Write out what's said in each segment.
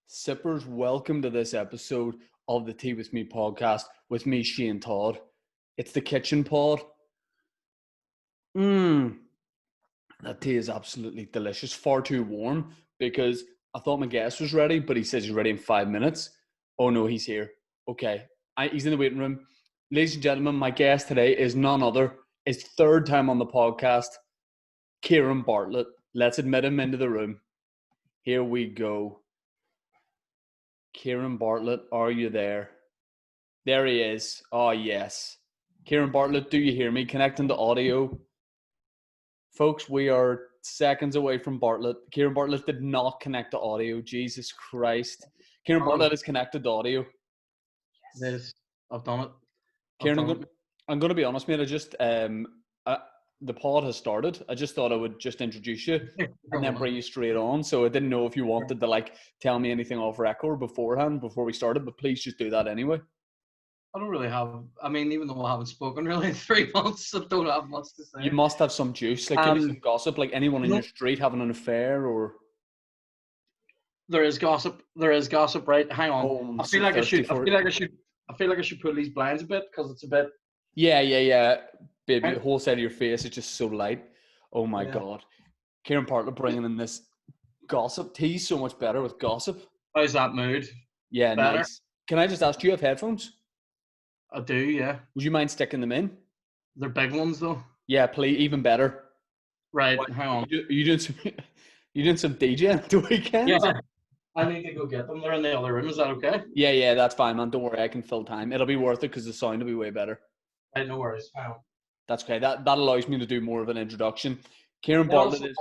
Sippers, welcome to this episode of the Tea With Me podcast with me, Shane Todd. It's the kitchen pod. That tea is absolutely delicious. Far too warm because I thought my guest was ready, but he says he's ready in 5 minutes. Oh no, he's here. Okay, he's in the waiting room. Ladies and gentlemen, my guest today is none other. His third time on the podcast, Ciaran Bartlett. Let's admit him into the room. Here we go. Ciaran Bartlett, are you there? There he is. Oh, yes. Ciaran Bartlett, do you hear me? Connecting to audio. Folks, we are seconds away from Bartlett. Ciaran Bartlett did not connect to audio. Jesus Christ. Ciaran Bartlett is connected to audio. It is. I've done it. Ciaran, I'm going to be honest, mate. The pod has started. I just thought I would just introduce you and then bring you straight on. So I didn't know if you wanted to tell me anything off record beforehand before we started, but please just do that anyway. I don't really have. I mean, even though I haven't spoken really in 3 months, I don't have much to say. You must have some juice, give me some gossip, like anyone in your street having an affair or. There is gossip. There is gossip, right? Hang on. Oh, I feel like I should put these blinds a bit because it's a bit. Yeah. Baby, the whole side of your face is just so light. Oh my God. Ciaran Bartlett bringing in this gossip. Tea's so much better with gossip. How's that mood? Yeah, better. Nice. Can I just ask, do you have headphones? I do, yeah. Would you mind sticking them in? They're big ones though. Yeah, please, even better. Right, hang on. You doing some DJing at the weekend? Yeah. I need to go get them. They're in the other room. Is that okay? Yeah, that's fine, man. Don't worry, I can fill time. It'll be worth it because the sound will be way better. Right, no worries. Hang on. That's okay. That allows me to do more of an introduction. Ciaran Bartlett is.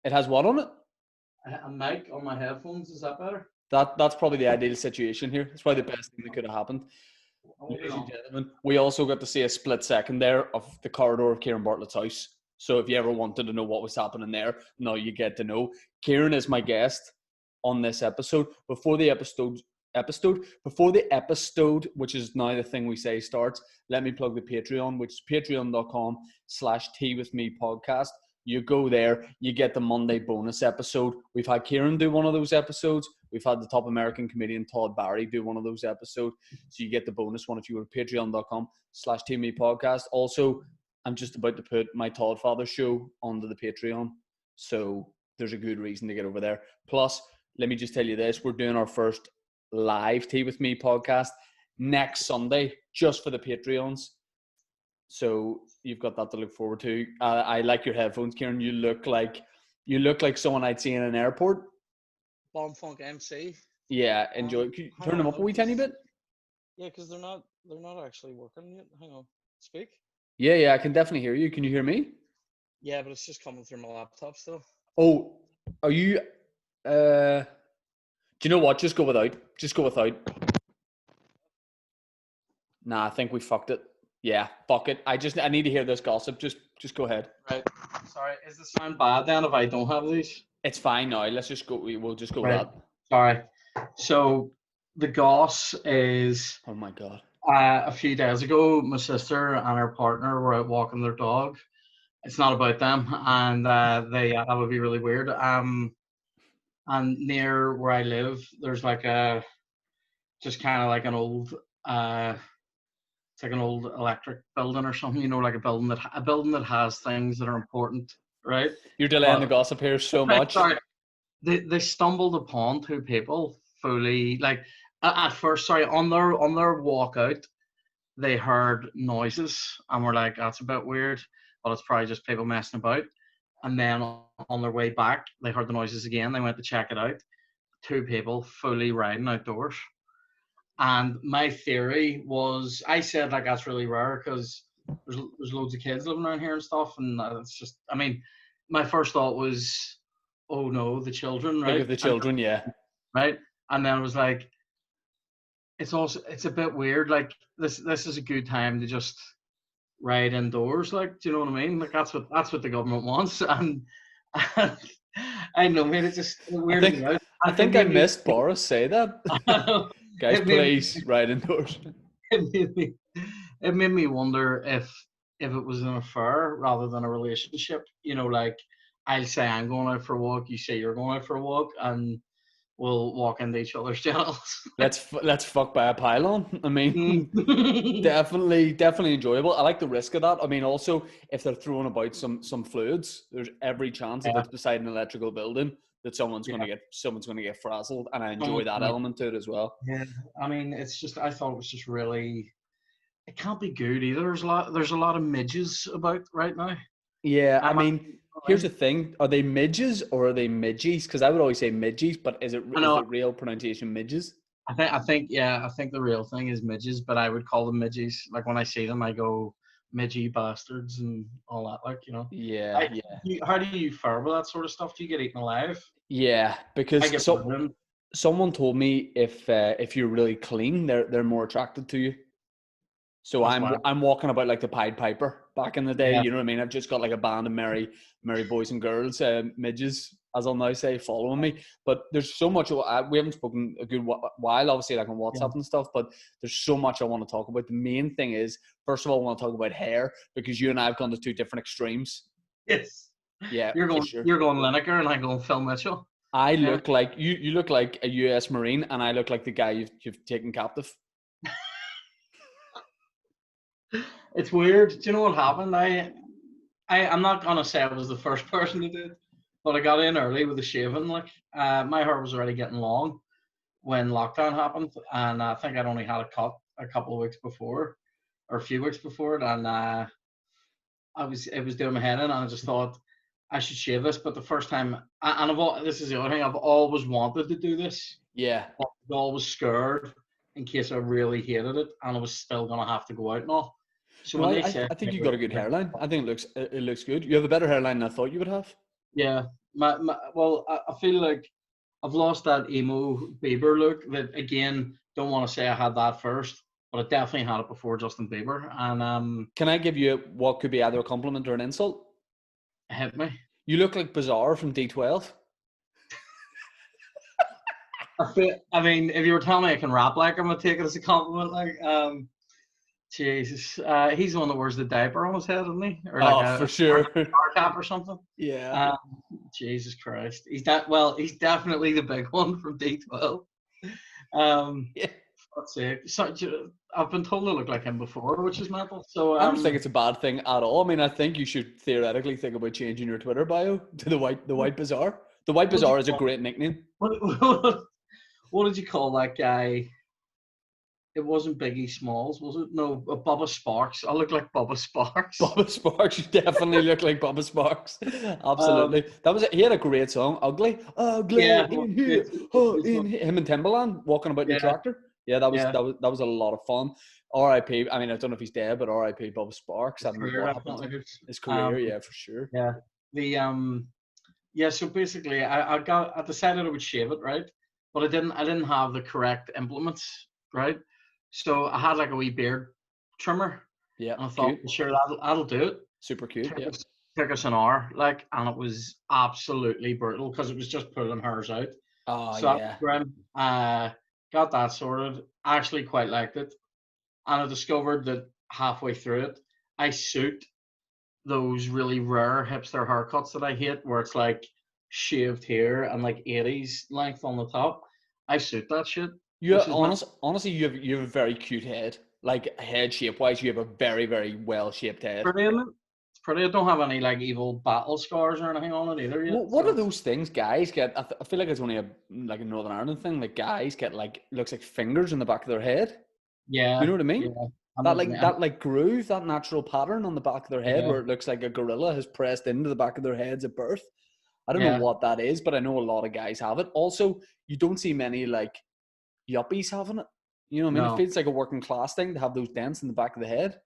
It has what on it? A mic on my headphones. Is that better? That's probably the ideal situation here. It's probably the best thing that could have happened. Ladies and gentlemen, we also got to see a split second there of the corridor of Ciaran Bartlett's house. So if you ever wanted to know what was happening there, now you get to know. Ciaran is my guest on this episode. Before the episode, which is now the thing we say starts, let me plug the Patreon, which is patreon.com/teawithmepodcast. You go there, you get the Monday bonus episode. We've had Ciaran do one of those episodes. We've had the top American comedian Todd Barry do one of those episodes. So you get the bonus one if you go to patreon.com/teawithmepodcast. Also, I'm just about to put my Todd Father show onto the Patreon. So there's a good reason to get over there. Plus, let me just tell you this. We're doing our first live Tea With Me podcast next Sunday just for the Patreons. So you've got that to look forward to. I like your headphones, Ciaran. You look like someone I'd see in an airport. Bomb Funk MC. Yeah, enjoy. Can you turn them up a wee tiny bit? Yeah, because they're not actually working yet. Hang on. Speak. Yeah, I can definitely hear you. Can you hear me? Yeah, but it's just coming through my laptop still. Oh, are you? Do you know what? Just go without. Nah, I think we fucked it. Yeah, fuck it. I need to hear this gossip. Just go ahead. Right. Sorry, is the sound bad then if I don't have these? It's fine now. Let's just go. We'll just go right. with that. Sorry. So the goss is. Oh my God. A few days ago, my sister and her partner were out walking their dog. It's not about them, and that would be really weird. And near where I live, there's like just kind of like an old it's like an old electric building or something, like a building that has things that are important, right? You're delaying the gossip here so much. Sorry. They stumbled upon two people fully, like at first, on their walk out, they heard noises and were like, that's a bit weird, but it's probably just people messing about. And then on their way back, they heard the noises again. They went to check it out. Two people fully riding outdoors. And my theory was, I said that's really rare because there's loads of kids living around here and stuff, and it's just, I mean, my first thought was, oh no, the children, right? Look at the children, yeah. Right, and then it was like, it's a bit weird. Like this is a good time to just ride indoors. Do you know what I mean? That's what the government wants, and I know, man, it's just weirding me out. I think I missed Boris say that. Guys, please ride indoors. It made me wonder if it was an affair rather than a relationship. I'll say I'm going out for a walk, you say you're going out for a walk, and will walk into each other's genitals. Let's fuck by a pylon. I mean, definitely enjoyable. I like the risk of that. I mean, also if they're throwing about some fluids, there's every chance if Yeah, it's beside an electrical building that someone's yeah. going to get frazzled, and I enjoy Someone's that gonna- element to it as well. yeah. I mean, it's just I thought it was just really. It can't be good either. There's a lot of midges about right now. Yeah, I Um, mean, here's the thing: are they midges or are they midgies? Because I would always say midgies, but I is know. the real pronunciation midges? I think the real thing is midges, but I would call them midges. Like when I see them, I go midgy bastards and all that. Like Yeah, how do you fare with that sort of stuff? Do you get eaten alive? yeah. I Because get burned. someone told me if you're really clean, they're more attracted to you. So That's why. I'm walking about like the Pied Piper back in the day. Yeah, You know what I mean? I've just got like a band of merry boys and girls, midges, as I'll now say, following me. But there's so much. We haven't spoken a good while, obviously, like on yeah. WhatsApp and stuff. But there's so much I want to talk about. The main thing is, first of all, I want to talk about hair because you and I have gone to two different extremes. Yes. Yeah, for sure. You're going Lineker, and I'm going Phil Mitchell. I Yeah. look like you look like a U.S. Marine, and I look like the guy you've taken captive. It's weird. Do you know what happened? I'm not gonna say I was the first person to do it, but I got in early with the shaving. Like, my hair was already getting long when lockdown happened, and I think I'd only had a cut a couple of weeks before, or a few weeks before it, and it was doing my head in, and I just thought I should shave this. But the first time, this is the other thing, I've always wanted to do this, Yeah. but I was always scared in case I really hated it, and I was still gonna have to go out and all. So No, when they said, I think you got a good hairline. I think it looks good. You have a better hairline than I thought you would have. yeah, well, I feel like I've lost that emo Bieber look. That again, don't want to say I had that first, but I definitely had it before Justin Bieber, and Can I give you what could be either a compliment or an insult? it hit me. You look like Bizarre from D12. I mean, if you were telling me I can rap like him, I'd take it as a compliment. Like, Jesus, he's the one that wears the diaper on his head, isn't he? Or like Oh, for sure. a cap or something. Yeah. Jesus Christ, he's definitely the big one from D12. Yeah. Let's see. So, I've been told to look like him before, which is mental. So I don't think it's a bad thing at all. I mean, I think you should theoretically think about changing your Twitter bio to the white Bizarre. The White Bizarre is a great nickname. What did you call that guy? It wasn't Biggie Smalls, was it? No, Bubba Sparks. I look like Bubba Sparks. Bubba Sparks, you definitely look like Bubba Sparks. Absolutely. That was it. He had a great song, Ugly. Ugly Yeah, in here. In here. Him and Timbaland walking about in the tractor. Yeah, that was a lot of fun. R.I.P. I mean, I don't know if he's dead, but R.I.P. Bubba Sparks. I don't know what happened to him. His career, yeah, for sure. Yeah. So basically I decided I would shave it, right? But I didn't have the correct implements, right? So I had like a wee beard trimmer. Yeah. And I thought, cute. sure, that'll do it. Super cute. Yeah. Took us an hour, like, and it was absolutely brutal because it was just pulling hers out. Oh, So yeah. got that sorted. I actually quite liked it. And I discovered that halfway through it, I suit those really rare hipster haircuts that I hate, where it's like shaved hair and like 80s length on the top. I suit that shit. Honestly, you have a very cute head. Like head shape wise, you have a very, very well shaped head. Pretty, isn't it? It's pretty. I don't have any like evil battle scars or anything on it either yet. What are those things guys get? I feel like it's only a Northern Ireland thing. Like guys get like looks like fingers in the back of their head. Yeah. You know what I mean? Yeah. That groove, that natural pattern on the back of their head, where it looks like a gorilla has pressed into the back of their heads at birth. I don't know what that is, but I know a lot of guys have it. Also, you don't see many like yuppies having it. You know what I mean? No. It feels like a working class thing to have those dents in the back of the head.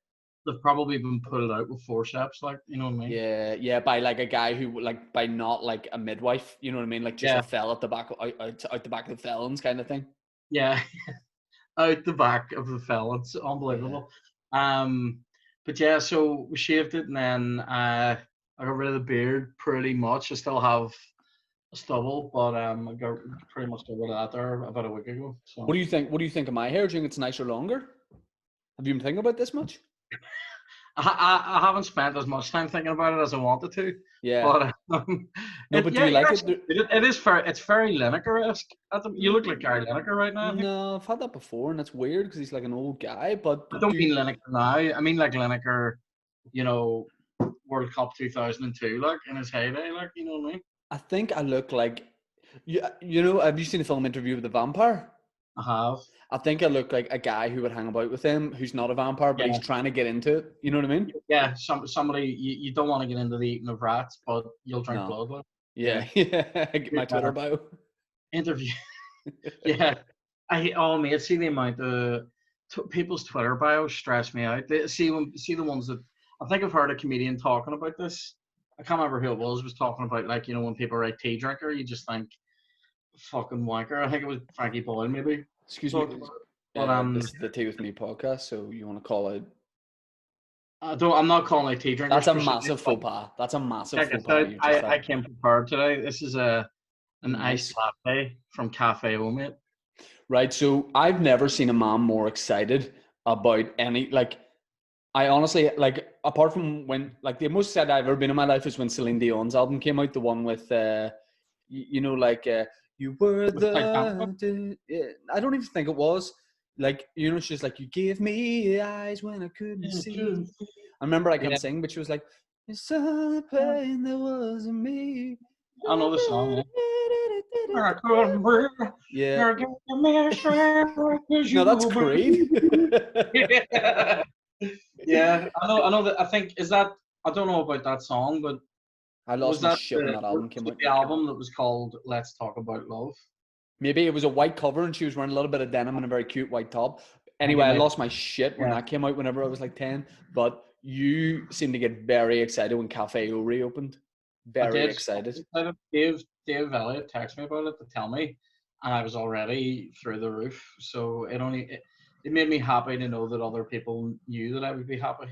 They've probably been pulled out with forceps, like, you know what I mean? Yeah, by like a guy who by not like a midwife, you know what I mean? Like just a fell at the back, out the back of the felons kind of thing. Yeah, out the back of the felons, unbelievable. Yeah. But yeah, so we shaved it, and then I got rid of the beard pretty much. I still have a stubble, but I got pretty much got rid of that there about a week ago. So what do you think? What do you think of my hair? Do you think it's nicer, longer? Have you been thinking about this much? I haven't spent as much time thinking about it as I wanted to, Yeah. but No, but do yeah, you you're like actually, it? it is it's very Lineker-esque. You look like Gary Lineker right now. I think. No, I've had that before, and it's weird because he's like an old guy. But I don't do mean you, Lineker now. I mean like Lineker, you know, World Cup 2002, like in his heyday, like you know what I mean. I think I look like you know. Have you seen the film Interview with the Vampire? I have. I think I look like a guy who would hang about with him, who's not a vampire, but he's Yeah, trying to get into it. You know what I mean? yeah. Somebody you don't want to get into the eating of rats, but you'll drink No. blood. Like. Yeah, Yeah. yeah. Get my Yeah. Twitter bio. Interview. Yeah. Mate, see the amount of people's Twitter bios stress me out. See the ones that I think I've heard a comedian talking about this. I can't remember who it was talking about like when people write tea drinker, you just think fucking wanker. I think it was Frankie Boyle maybe Excuse me. talking about it. But This is the Tea with Me podcast, so you want to call it? I'm not calling it tea drinkers That's a for sure. massive faux pas. That's a massive Check faux this pas. out. You just had. I came prepared today. This is an iced Nice. latte from Cafe O, mate. Right. So I've never seen a man more excited about any like. I honestly like apart from when like the most excited I've ever been in my life is when Celine Dion's album came out, the one with you were With Titanic. I don't even think it was like she's like you gave me eyes when I couldn't see. I remember I can't Yeah, sing, but she was like, "It's all the pain that wasn't me." I know the song. I couldn't breathe. Yeah, You're giving me a strength because no, you that's Creed. believe. Yeah. Yeah, I know that. I think is that. I don't know about that song, but I lost my shit when that album was came it out. the album that was called "Let's Talk About Love"? Maybe it was a white cover and she was wearing a little bit of denim and a very cute white top. I think Anyway, it I might. lost my shit when Yeah, that came out whenever I was like 10. But you seemed to get very excited when Cafe O reopened. I Very did. excited. Dave Elliott texted me about it to tell me, and I was already through the roof. So it made me happy to know that other people knew that I would be happy.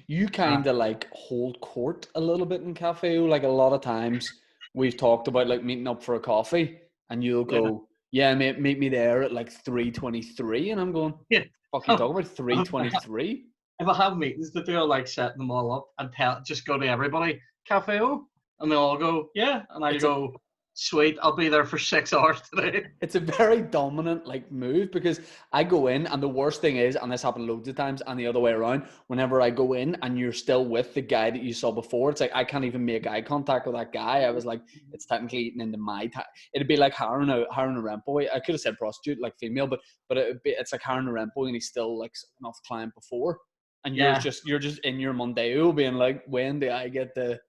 You Uh, kind of like hold court a little bit in Cafe O. Like a lot of times we've talked about like meeting up for a coffee and you'll yeah, go, yeah, mate, meet me there at like 3:23. And I'm going, yeah. fuck you talking about 3:23? If I have meetings to do, I like setting them all up and just go to everybody, Cafe O, and they all go, yeah, and I It's a go, sweet, I'll be there for 6 hours today. it's a very dominant like move because I go in and the worst thing is, and this happened loads of times, and the other way around, whenever I go in and you're still with the guy that you saw before, it's like I can't even make eye contact with that guy. I was like, it's technically eating into my time. It'd be like hiring a rent boy. I could have said prostitute, like female, but it's like hiring a rent boy and he's still like an off client before, and Yeah. you're just in your Mondeo being like, when do I get the,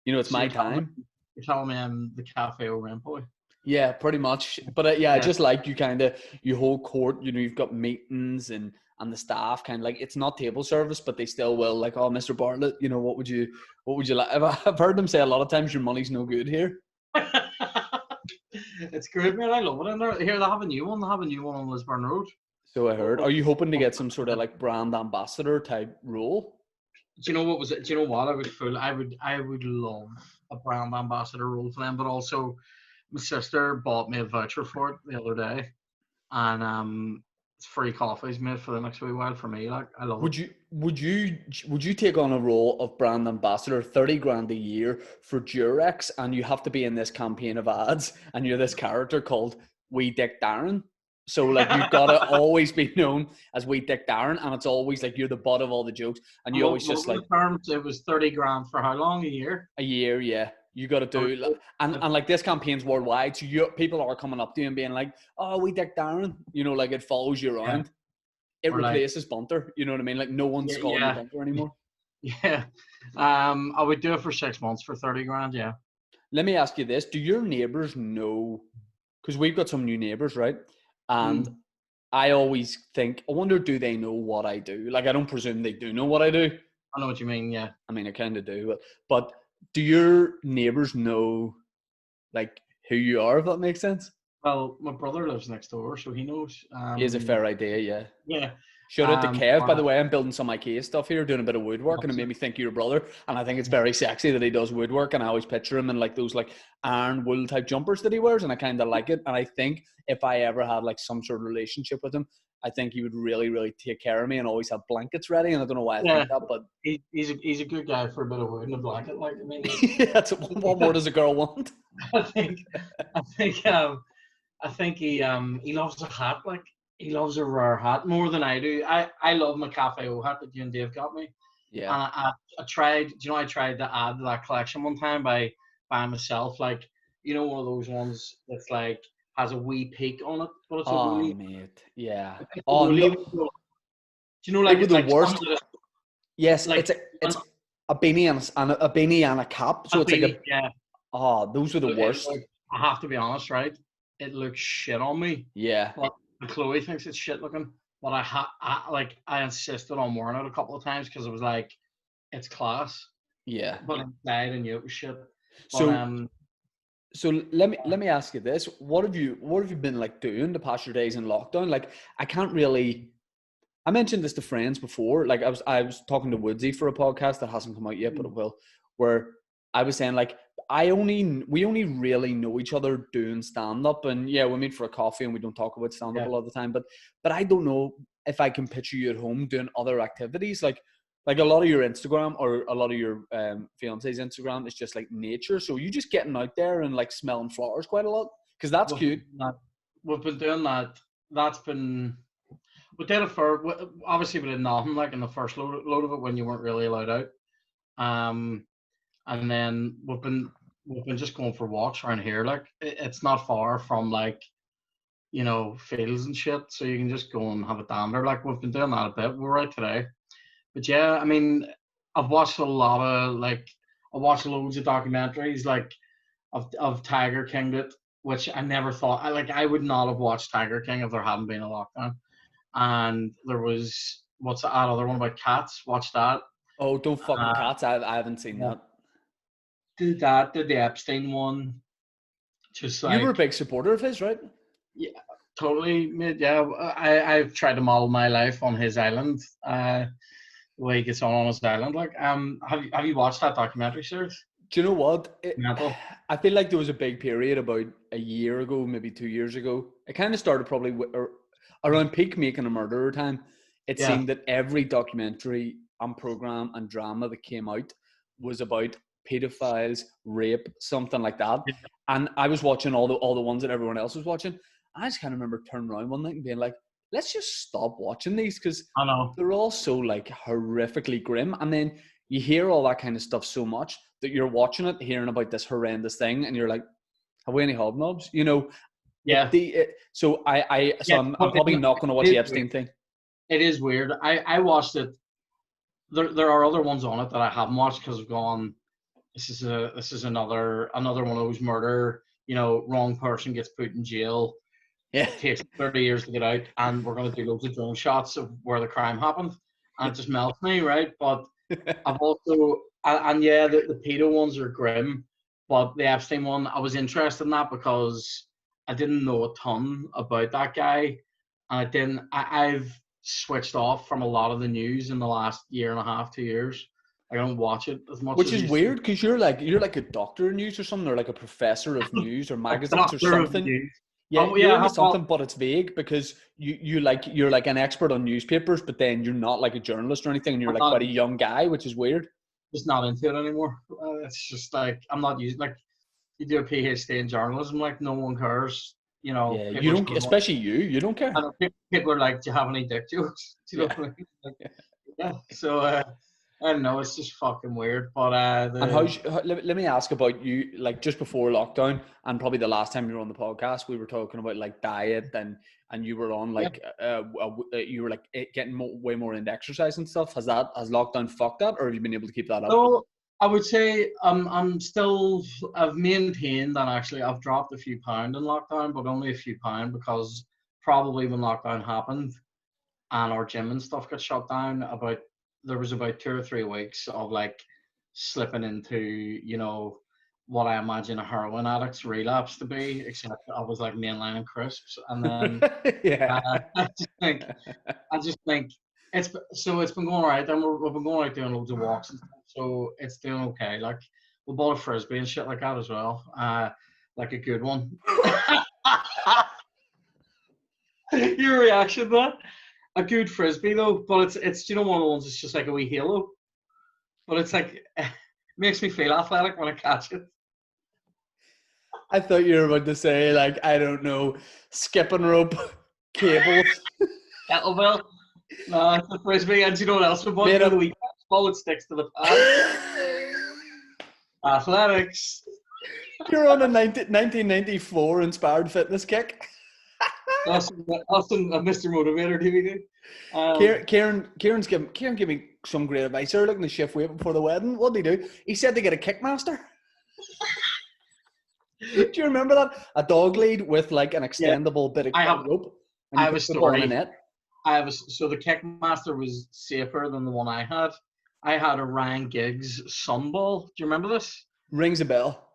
it's So my time. you're telling me I'm the Cafe O rent boy. Yeah, pretty much. But yeah, I Yeah. just like you hold court. You've got meetings and the staff kind of like it's not table service, but they still will like, oh, Mr. Bartlett, what would you like? I've heard them say a lot of times your money's no good here. It's great, man. I love it in there. Here, they have a new one. They have a new one on Lisburn Road. So I heard. Are you hoping to get some sort of like brand ambassador type role? Do you know what was it? Do you know what I would love a brand ambassador role for them, but also my sister bought me a voucher for it the other day, and it's free coffees made for the next wee while for me. Like I love it. Would you take on a role of brand ambassador, 30 grand a year for Durex, and you have to be in this campaign of ads, and you're this character called Wee Dick Darren? So like you've got to always be known as Wee Dick Darren, and it's always like you're the butt of all the jokes, and And you always what just were like the terms? It was 30 grand for how long? A year? a year, yeah. You got to do, and like this campaign's worldwide, so people are coming up to you and being like, "Oh, Wee Dick Darren," like it follows you Yeah. around. It Or like replaces Bunter. You know what I mean? Like no one's calling you yeah, Bunter anymore. yeah. I would do it for 6 months for 30 grand. Yeah. Let me ask you this: do your neighbours know? Because we've got some new neighbours, right? And Mm, I always think, I wonder, do they know what I do? Like, I don't presume they do know what I do. I know what you mean. Yeah. I mean, I kind of do, but do your neighbours know, like, who you are? If that makes sense. Well, my brother lives next door, so he knows. He has a fair idea, yeah. Yeah. Shout out to Kev, by but, the way. I'm building some IKEA stuff here, doing a bit of woodwork, and it made me think of your brother. And I think it's very sexy that he does woodwork, and I always picture him in like those like iron wool type jumpers that he wears, and I kind of like it. And I think if I ever had like some sort of relationship with him, I think he would really, really take care of me and always have blankets ready. And I don't know why I yeah, think that, but he's a good guy for a bit of wood and a blanket. Like, I mean, that's what more does a girl want? I think, I think, I think he loves a hat. Like, he loves a rare hat more than I do. I love my Cafe O hat that you and Dave got me. Yeah. And I tried, do you know, I tried to add to that collection one time by myself. Like, you know, one of those ones that's like has a wee peak on it, but it's a Oh, woolly. mate. Yeah. It's a Oh, woolly. no. Do you know, They were like the some worst. of the Yes, like it's a beanie and a beanie and a cap. So it's like a yeah. those were the worst. I have to be honest, right? It looks shit on me, Yeah. but Chloe thinks it's shit looking. But I insisted on wearing it a couple of times because it was like it's class. Yeah. But inside I knew it was shit. But So let me ask you this: what have you been like doing to pass your days in lockdown? Like I can't really. I mentioned this to friends before. Like I was talking to Woodsy for a podcast that hasn't come out yet, but it will. Where I was saying like we only really know each other doing stand up, and yeah, we meet for a coffee and we don't talk about stand up a lot of the time. But I don't know if I can picture you at home doing other activities like a lot of your Instagram or a lot of your fiance's Instagram is just like nature. So you just getting out there and like smelling flowers quite a lot because that's cute. we've been doing that. That's been we did it for obviously we did nothing like in the first load of it when you weren't really allowed out. Um, and then we've been just going for walks around here. Like it's not far from like you know fields and shit, so you can just go and have a dander. Like we've been doing that a bit. We're out today, but yeah, I mean, I've watched a lot of like I watched loads of documentaries like of Tiger King that which I never thought I would not have watched Tiger King if there hadn't been a lockdown. And there was what's that other one about cats? Watch that. Oh, don't fuck with Uh, cats. I haven't seen yeah, that. did the Epstein one. Just You were a like big supporter of his, right? yeah, totally. Mate, yeah, I've tried to model my life on his island. The way he gets on his island. Like have you watched that documentary series? Do you know what? Mental. I feel like there was a big period about a year ago, maybe 2 years ago. It kind of started probably around peak Making a Murderer time. It Yeah. seemed that every documentary and program and drama that came out was about pedophiles, rape, something like that. Yeah. And I was watching all the ones that everyone else was watching. I just kind of remember turning around one night and being like, let's just stop watching these because I know. they're all so like horrifically grim. And then you hear all that kind of stuff so much that you're watching it, hearing about this horrendous thing, and you're like, "Have we any hobnobs?" You know. Yeah. So Yeah, I'm probably not going to watch the Epstein thing. It is weird. I watched it. There are other ones on it that I haven't watched because I've gone. This is another one of those murder. You know, wrong person gets put in jail. Yeah. Takes 30 years to get out, and we're going to do loads of drone shots of where the crime happened, and it just melts me, right? But I've also, and yeah, the pedo ones are grim, but the Epstein one, I was interested in that because I didn't know a ton about that guy, and I've switched off from a lot of the news in the last year and a half, 2 years. I don't watch it as much Which as I is used to. weird because you're like a doctor of news or something, or like a professor of news or A magazines or doctor of something. news. Yeah, Oh you're yeah, into well, something, but it's vague because you're like an expert on newspapers, but then you're not like a journalist or anything, and you're I'm like not quite a young guy, which is weird. just not into it anymore. It's just like I'm not using like you do a PhD in journalism, like no one cares. You know, Yeah, you people don't, especially you don't care. people are like, "Do you have any dick jokes?" Do you know Yeah. what I mean? Like, yeah. So I don't know. It's just fucking weird. But And let me ask about you, like just before lockdown, and probably the last time you were on the podcast, we were talking about like diet and you were on yeah. like you were like getting way more into exercise and stuff. Has lockdown fucked that, or have you been able to keep that up? So I would say I'm still I've maintained and actually I've dropped a few pound in lockdown, but only a few pound because probably when lockdown happened and our gym and stuff got shut down, there was about 2 or 3 weeks of like slipping into what I imagine a heroin addict's relapse to be, except I was like mainlining crisps, and then Yeah. I just think it's been going all right. Then we've been going out doing loads of walks and stuff, so it's doing okay. Like we bought a frisbee and shit like that as well, like a good one. Your reaction to that? A good frisbee though, but it's you know one of the ones that's just like a wee halo, but it's like makes me feel athletic when I catch it. I thought you were about to say, like, I don't know, skipping rope, cables. Kettlebell. No, it's a frisbee, and do you know what else we bought? You Made know the up. wee ball that sticks to the pad. Athletics. You're on a 1994 inspired fitness kick. Awesome, Mr. Motivator DVD. Kieran gave me some great advice. They're looking to shift weight before the wedding. What did he do? He said to get a kickmaster. Do you remember that? A dog lead with like an Yeah, extendable bit of I have rope, and I you have a put the ball in a story. net. So the Kickmaster was safer than the one I had. I had a Ryan Giggs Sunball. Do you remember this? Rings a bell.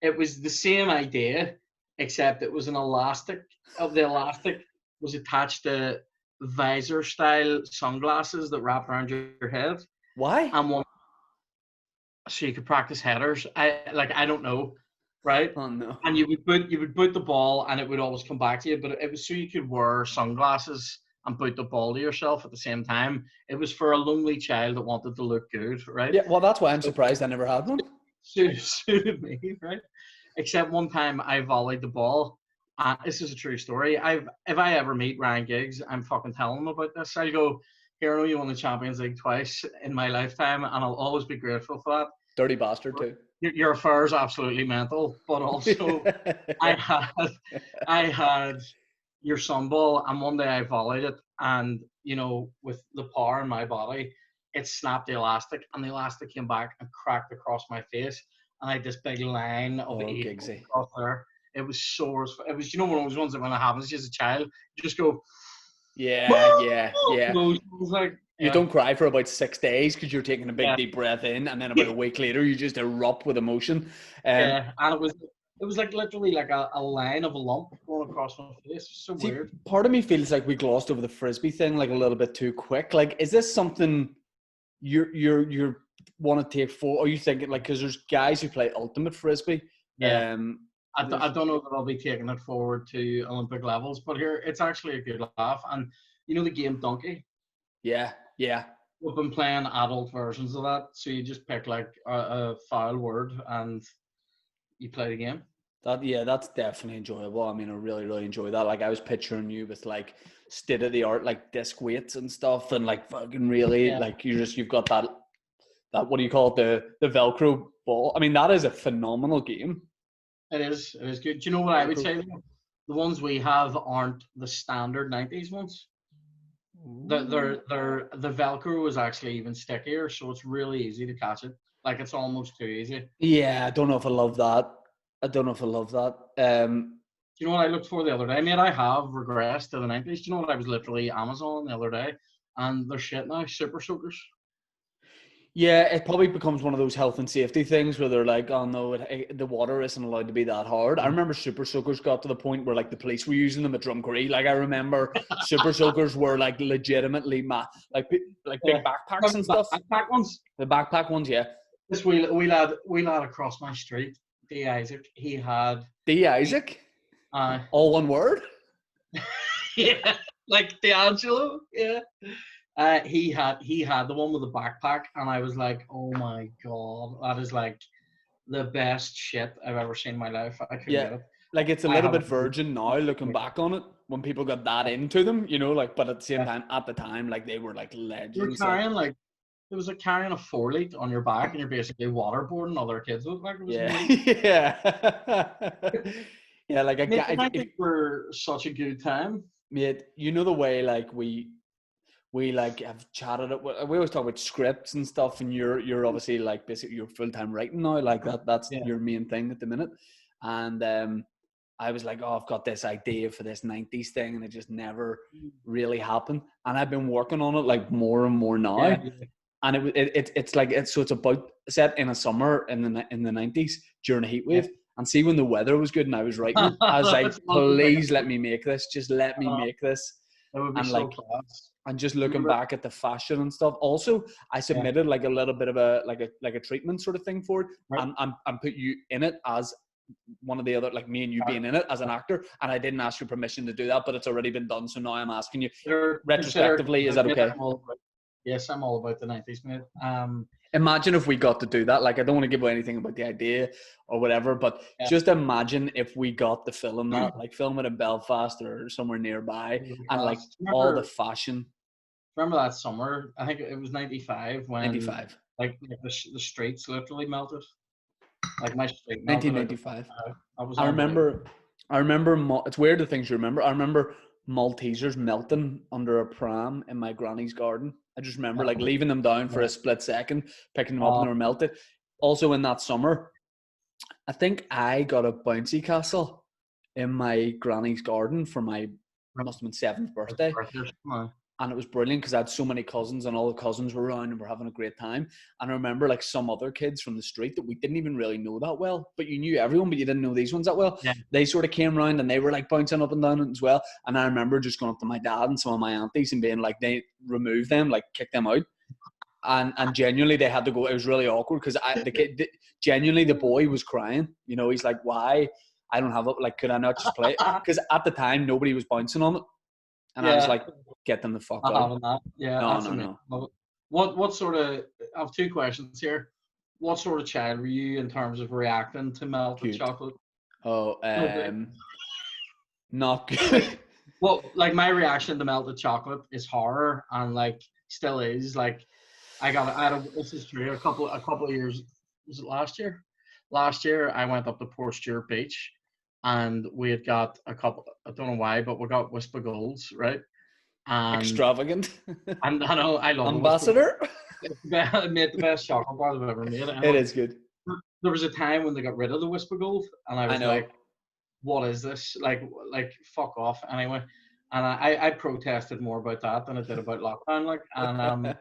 It was the same idea, except it was an elastic. Of the elastic was attached to visor style sunglasses that wrapped around your head, Why? and one so you could practice headers. I don't know, right? Oh no. And you would boot the ball, and it would always come back to you. But it was so you could wear sunglasses and boot the ball to yourself at the same time. It was for a lonely child that wanted to look good, right? Yeah, well, that's why I'm So surprised I never had one. suited me, right? Except one time I volleyed the ball. This is a true story. If I ever meet Ryan Giggs, I'm fucking telling him about this. I go, here, I know you won the Champions League twice in my lifetime, and I'll always be grateful for that. Dirty bastard too. Your affair is absolutely mental, but also I had I had your sunball, and one day I volleyed it, and with the power in my body, it snapped the elastic, and the elastic came back and cracked across my face, and I had this big line of Oh, eight Giggsy. across there. It was sore. It was one of those ones that when it happens as a child, you just go. Yeah. It was like You yeah, don't cry for about 6 days because you're taking a big yeah. deep breath in, and then about a week later, you just erupt with emotion. Yeah, and it was like literally like a line of a lump going across my face. It's so See, weird. part of me feels like we glossed over the frisbee thing like a little bit too quick. Like, is this something you're want to take for? Are you thinking like because there's guys who play ultimate frisbee? Yeah, I There's don't know that I'll be taking it forward to Olympic levels, but here it's actually a good laugh. And you know the game Donkey? yeah. We've been playing adult versions of that, so you just pick like a foul word and you play the game. That's definitely enjoyable. I mean, I really enjoy that. Like, I was picturing you with like state of the art like disc weights and stuff, and like fucking really Yeah, like you've got that what do you call it, the Velcro ball. I mean, that is a phenomenal game. it is. It is good. Do you know what I would Velcro. say though? The ones we have aren't the standard '90s ones. The Velcro is actually even stickier, so it's really easy to catch it. Like it's almost too easy. Do Yeah, I don't know if I love that. I don't know if I love that. you know what I looked for the other day? Mate, I have regressed to the '90s. Do you know what I was literally Amazon the other day, and they're shit now. Super soakers. Yeah, it probably becomes one of those health and safety things where they're like, oh no, the water isn't allowed to be that hard. I remember Super Soakers got to the point where like the police were using them at Drumcree. Like I remember Super Soakers were like legitimately like big Yeah, backpacks and stuff. backpack ones. The backpack ones, yeah. This wee lad across my street, D Isaac. D. He Isaac, uh all one word. yeah, like D'Angelo. Yeah. He had the one with the backpack, and I was like, oh my god, that is like the best shit I've ever seen in my life. I couldn't Yeah, get it. like it's a I little have bit a virgin now looking back on it when people got that into them, like, but at the same yeah. time, at the time, like they were like You were legends. Like, carrying like it was like carrying a 4 litre on your back, and you're basically waterboarding other kids with like it was yeah, amazing. yeah, yeah. Like a Mate, guy, I if think we're such a good time. mate, the way like we like have chatted it. We always talk about scripts and stuff, and you're obviously like basically you're full time writing now. Like that's Yeah. your main thing at the minute. And I was like, oh, I've got this idea for this '90s thing, and it just never really happened. And I've been working on it like more and more now. Yeah. and it's about set in a summer in the 90s during a heat Yeah. wave. And see, when the weather was good and I was writing it, I was like, That's one of the please biggest let ones. me make this. Just let me make this. It would be And so like, class. and just looking Remember? back at the fashion and stuff. Also, I Yeah. submitted like a little bit of a treatment sort of thing for it, Right. and put you in it as one of the other, like me and you being in it as an actor. And I didn't ask your permission to do that, but it's already been done. So now I'm asking you, retrospectively, is that okay? Yes, I'm all about the 90s, mate. Imagine if we got to do that. Like, I don't want to give away anything about the idea or whatever, but just imagine if we got to film that, like film it in Belfast or somewhere nearby, and like all the fashion. Remember that summer? I think it was 95 when 95. like the streets literally melted. Like my street melted. 1995. I was I unbelievable. remember, it's weird the things you remember. I remember Maltesers melting under a pram in my granny's garden. I just remember like leaving them down for a split second, picking them up, and they were melted. Also in that summer, I think I got a bouncy castle in my granny's garden for my, must have been 7th birthday. And it was brilliant because I had so many cousins and all the cousins were around and we're having a great time. And I remember like some other kids from the street that we didn't even really know that well, but you knew everyone, but you didn't know these ones that well. Yeah. They sort of came around and they were like bouncing up and down as well. And I remember just going up to my dad and some of my aunties and being like, they removed them, like kicked them out. And genuinely they had to go. It was really awkward because genuinely the boy was crying. You know, he's like, why? I don't have it. Like, could I not just play it? Because at the time, nobody was bouncing on it. And I was like, get them the fuck out. That. Yeah, no. What sort of, I have 2 questions here. What sort of child were you in terms of reacting to melted chocolate? Oh, not good. Well, like my reaction to melted chocolate is horror, and like still is. Like this is true. A couple of years, was it last year? Last year I went up to Port Stewart Beach, and we had got a couple. I don't know why, but we got Whisper Golds, right? And extravagant. And I know I love Ambassador. It made the best chocolate bar I've ever made. It is good. There was a time when they got rid of the Whisper Gold, and I was like, "What is this? Like, fuck off!" Anyway, and I protested more about that than I did about lockdown. Like, and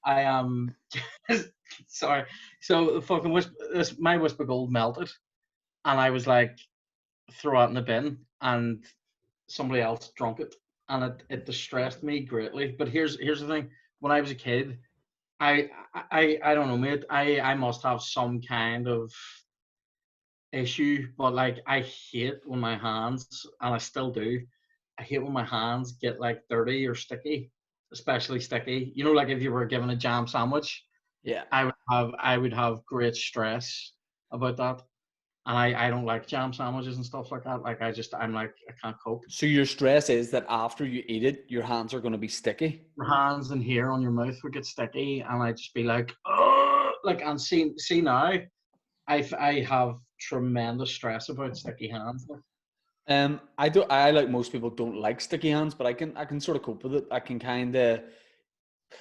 I am sorry. So the fucking my Whisper Gold melted, and I was like, throw it in the bin, and somebody else drunk it, and it distressed me greatly. But here's the thing: when I was a kid, I don't know, mate. I must have some kind of issue, but like I hate when my hands, and I still do. I hate when my hands get like dirty or sticky, especially sticky. You know, like if you were given a jam sandwich, yeah, I would have great stress about that. And I don't like jam sandwiches and stuff like that. Like I'm like, I can't cope. So your stress is that after you eat it, your hands are going to be sticky? Your hands and hair on your mouth would get sticky, and I'd just be like, oh, like, and see now, I have tremendous stress about sticky hands. I like most people don't like sticky hands, but I can sort of cope with it.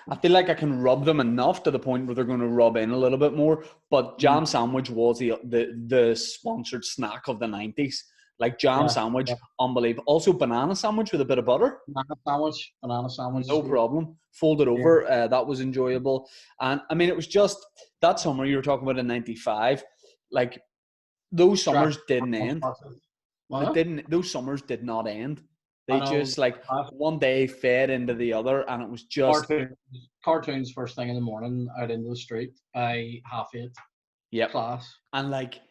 I feel like I can rub them enough to the point where they're going to rub in a little bit more. But jam sandwich was the sponsored snack of the 90s. Like jam sandwich, unbelievable. Also banana sandwich with a bit of butter. Banana sandwich. No problem. Fold it over. That was enjoyable. And I mean, it was just that summer you were talking about in 95. Like those summers didn't end. Those summers did not end. They just like one day fed into the other, and it was just cartoons first thing in the morning out into the street by 8:30. Yep. Class. And like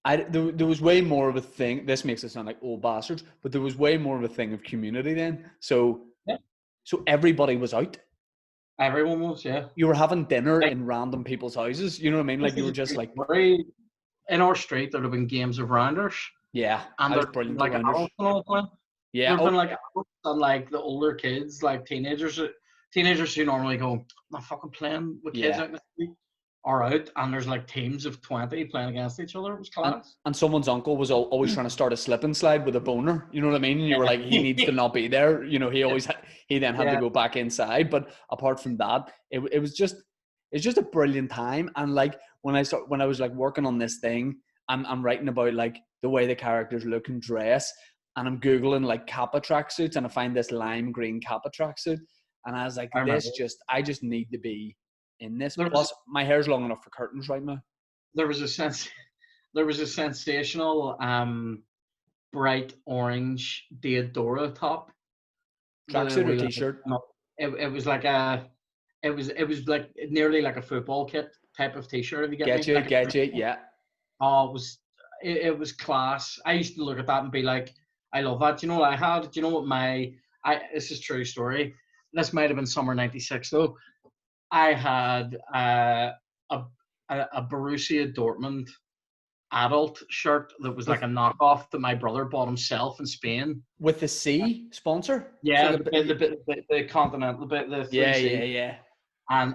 there was way more of a thing. This makes it sound like old bastards, but there was way more of a thing of community then. So everybody was out. Everyone was, yeah. You were having dinner in random people's houses. You know what I mean? Like you were just like in our street there'd have been games of rounders. Yeah. And there's brilliant like adults and all playing. Yeah. There's been like adults and like the older kids, like teenagers who normally go, I'm not fucking playing with kids out in the street, are out, and there's like teams of 20 playing against each other. It was class. And someone's uncle was always trying to start a slip and slide with a boner. You know what I mean? And you were like, he needs to not be there. You know, he then had to go back inside. But apart from that, it's just a brilliant time. And like when I was like working on this thing, I'm writing about like the way the characters look and dress, and I'm Googling like Kappa tracksuits, and I find this lime green Kappa tracksuit. And I was like, I remember. I just need to be in this. There Plus, was my hair's long enough for curtains right now. there was a there was a sensational bright orange Deodora top. The Tracksuit or we like t-shirt? it was like a it was like nearly like a football kit type of t-shirt, if you get me. Like Get you, yeah. oh, it was class. I used to look at that and be like, I love that. Do you know what I had? Do you know what this is true story. This might have been summer '96 though. I had a Borussia Dortmund adult shirt that was like a knockoff that my brother bought himself in Spain. With the C sponsor? Yeah, So the continental bit, the yeah, 3C. yeah. And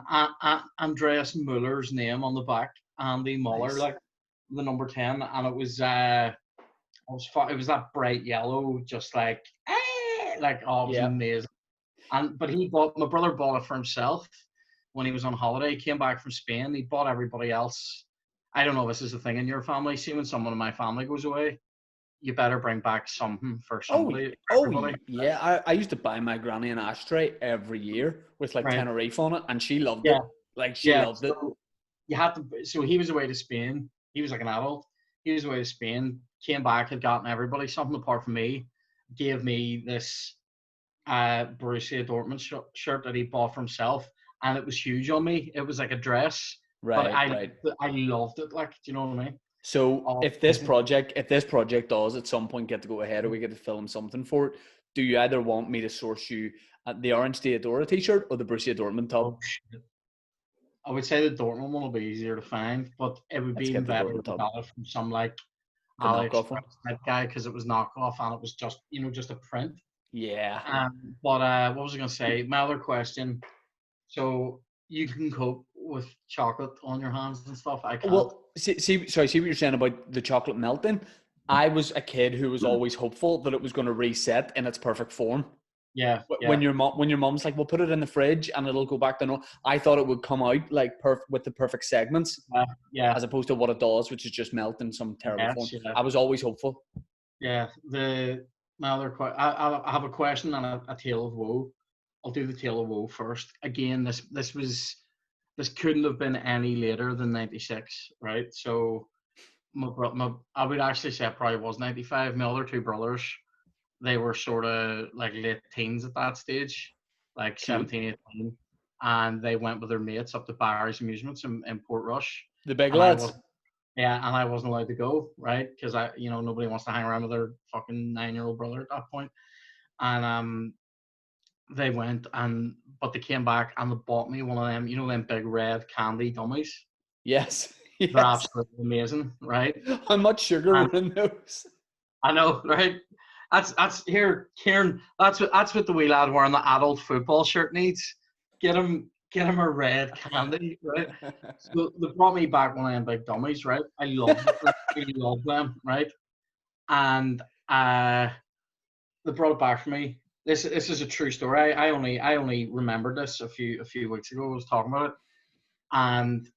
Andreas Muller's name on the back, Andy Muller, Nice. like the number 10, and it was that bright yellow, just like it was amazing. But my brother bought it for himself when he was on holiday. He came back from Spain. He bought everybody else. I don't know if this is a thing in your family. See, when someone in my family goes away, you better bring back something for somebody. Everybody. Yeah. I used to buy my granny an ashtray every year with like Right. Tenerife on it, and she loved Yeah. it. Like she loved it. You had to. So he was away to Spain. He was like an adult. He was away to Spain. Came back, had gotten everybody something apart from me. Gave me this Borussia Dortmund shirt that he bought for himself, and it was huge on me. It was like a dress, but I loved it. Like, do you know what I mean? So if this project does at some point get to go ahead, or we get to film something for it, do you either want me to source you the orange Deodora t-shirt or the Borussia Dortmund top? Oh, shit. I would say the Dortmund one will be easier to find, but it would be even better if we got it from some like the knockoff one type guy, because it was knockoff and it was just just a print. Yeah. But what was I going to say? My other question. So you can cope with chocolate on your hands and stuff. I can't. Well, see what you're saying about the chocolate melting. I was a kid who was always hopeful that it was going to reset in its perfect form. Yeah. When your mom's like, "We'll put it in the fridge and it'll go back to normal," I thought it would come out like with the perfect segments. Yeah. As opposed to what it does, which is just melt in some terrible form. Yeah. I was always hopeful. Yeah. My other question. I have a question and a tale of woe. I'll do the tale of woe first. Again, this couldn't have been any later than '96, right? So I would actually say it probably was '95. My other two brothers, they were sort of like late teens at that stage, like 17, 18, and they went with their mates up to Barry's Amusements in Portrush. The big lads. And I wasn't allowed to go, right? Because nobody wants to hang around with their fucking 9-year-old brother at that point. And they went, but they came back and they bought me one of them, them big red candy dummies. Yes. They're absolutely amazing, right? How much sugar were in those? I know, right? That's here, Ciaran. That's what the wee lad wearing the adult football shirt needs. Get him a red candy, right? So they brought me back one of them big dummies, right? I love them, right? And they brought it back for me. This is a true story. I only remembered this a few weeks ago. I was talking about it, and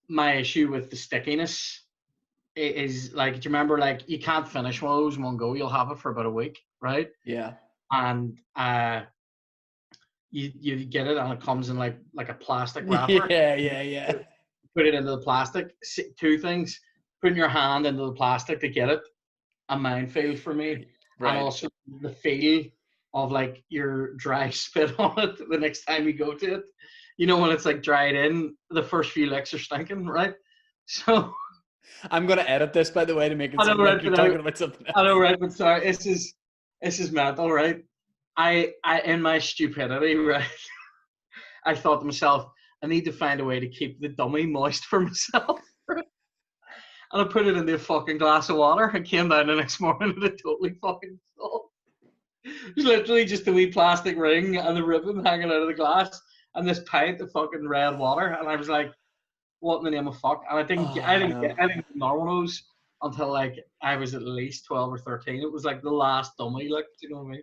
my issue with the stickiness is like, do you remember, like, you can't finish one of those in one go. You'll have it for about a week, right? Yeah. And you get it and it comes in like a plastic wrapper. Yeah. Put it into the plastic. Two things: putting your hand into the plastic to get it, a minefield for me, right. And also the feel of like your dry spit on it the next time you go to it. When it's like dried in, the first few licks are stinking, right? So I'm gonna edit this, by the way, to make it sound like you're talking about something else. I know, right? But sorry, this is mental, right? I in my stupidity, right? I thought to myself, I need to find a way to keep the dummy moist for myself. Right? And I put it in a fucking glass of water. I came down the next morning and it totally fucking full. It was literally just a wee plastic ring and the ribbon hanging out of the glass and this pint of fucking red water. And I was like, what in the name of fuck? And I didn't get Normanos until like I was at least 12 or 13. It was like the last dummy, like, do you know what I mean?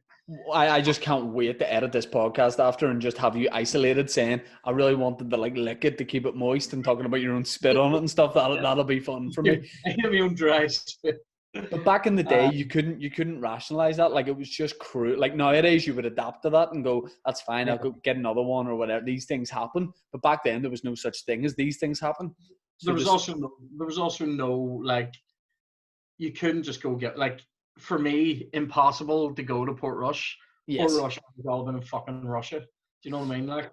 I just can't wait to edit this podcast after and just have you isolated saying I really wanted to like lick it to keep it moist and talking about your own spit on it and stuff. That'll be fun for me. I have my own dry spit. But back in the day, you couldn't rationalize that. Like, it was just cruel. Like, nowadays, you would adapt to that and go, "That's fine. Yeah. I'll go get another one or whatever." These things happen. But back then, there was no such thing as these things happen. So There was also no like, you couldn't just go get, like, for me, impossible to go to Portrush. yes. Portrush is all in fucking Russia. Do you know what I mean? Like,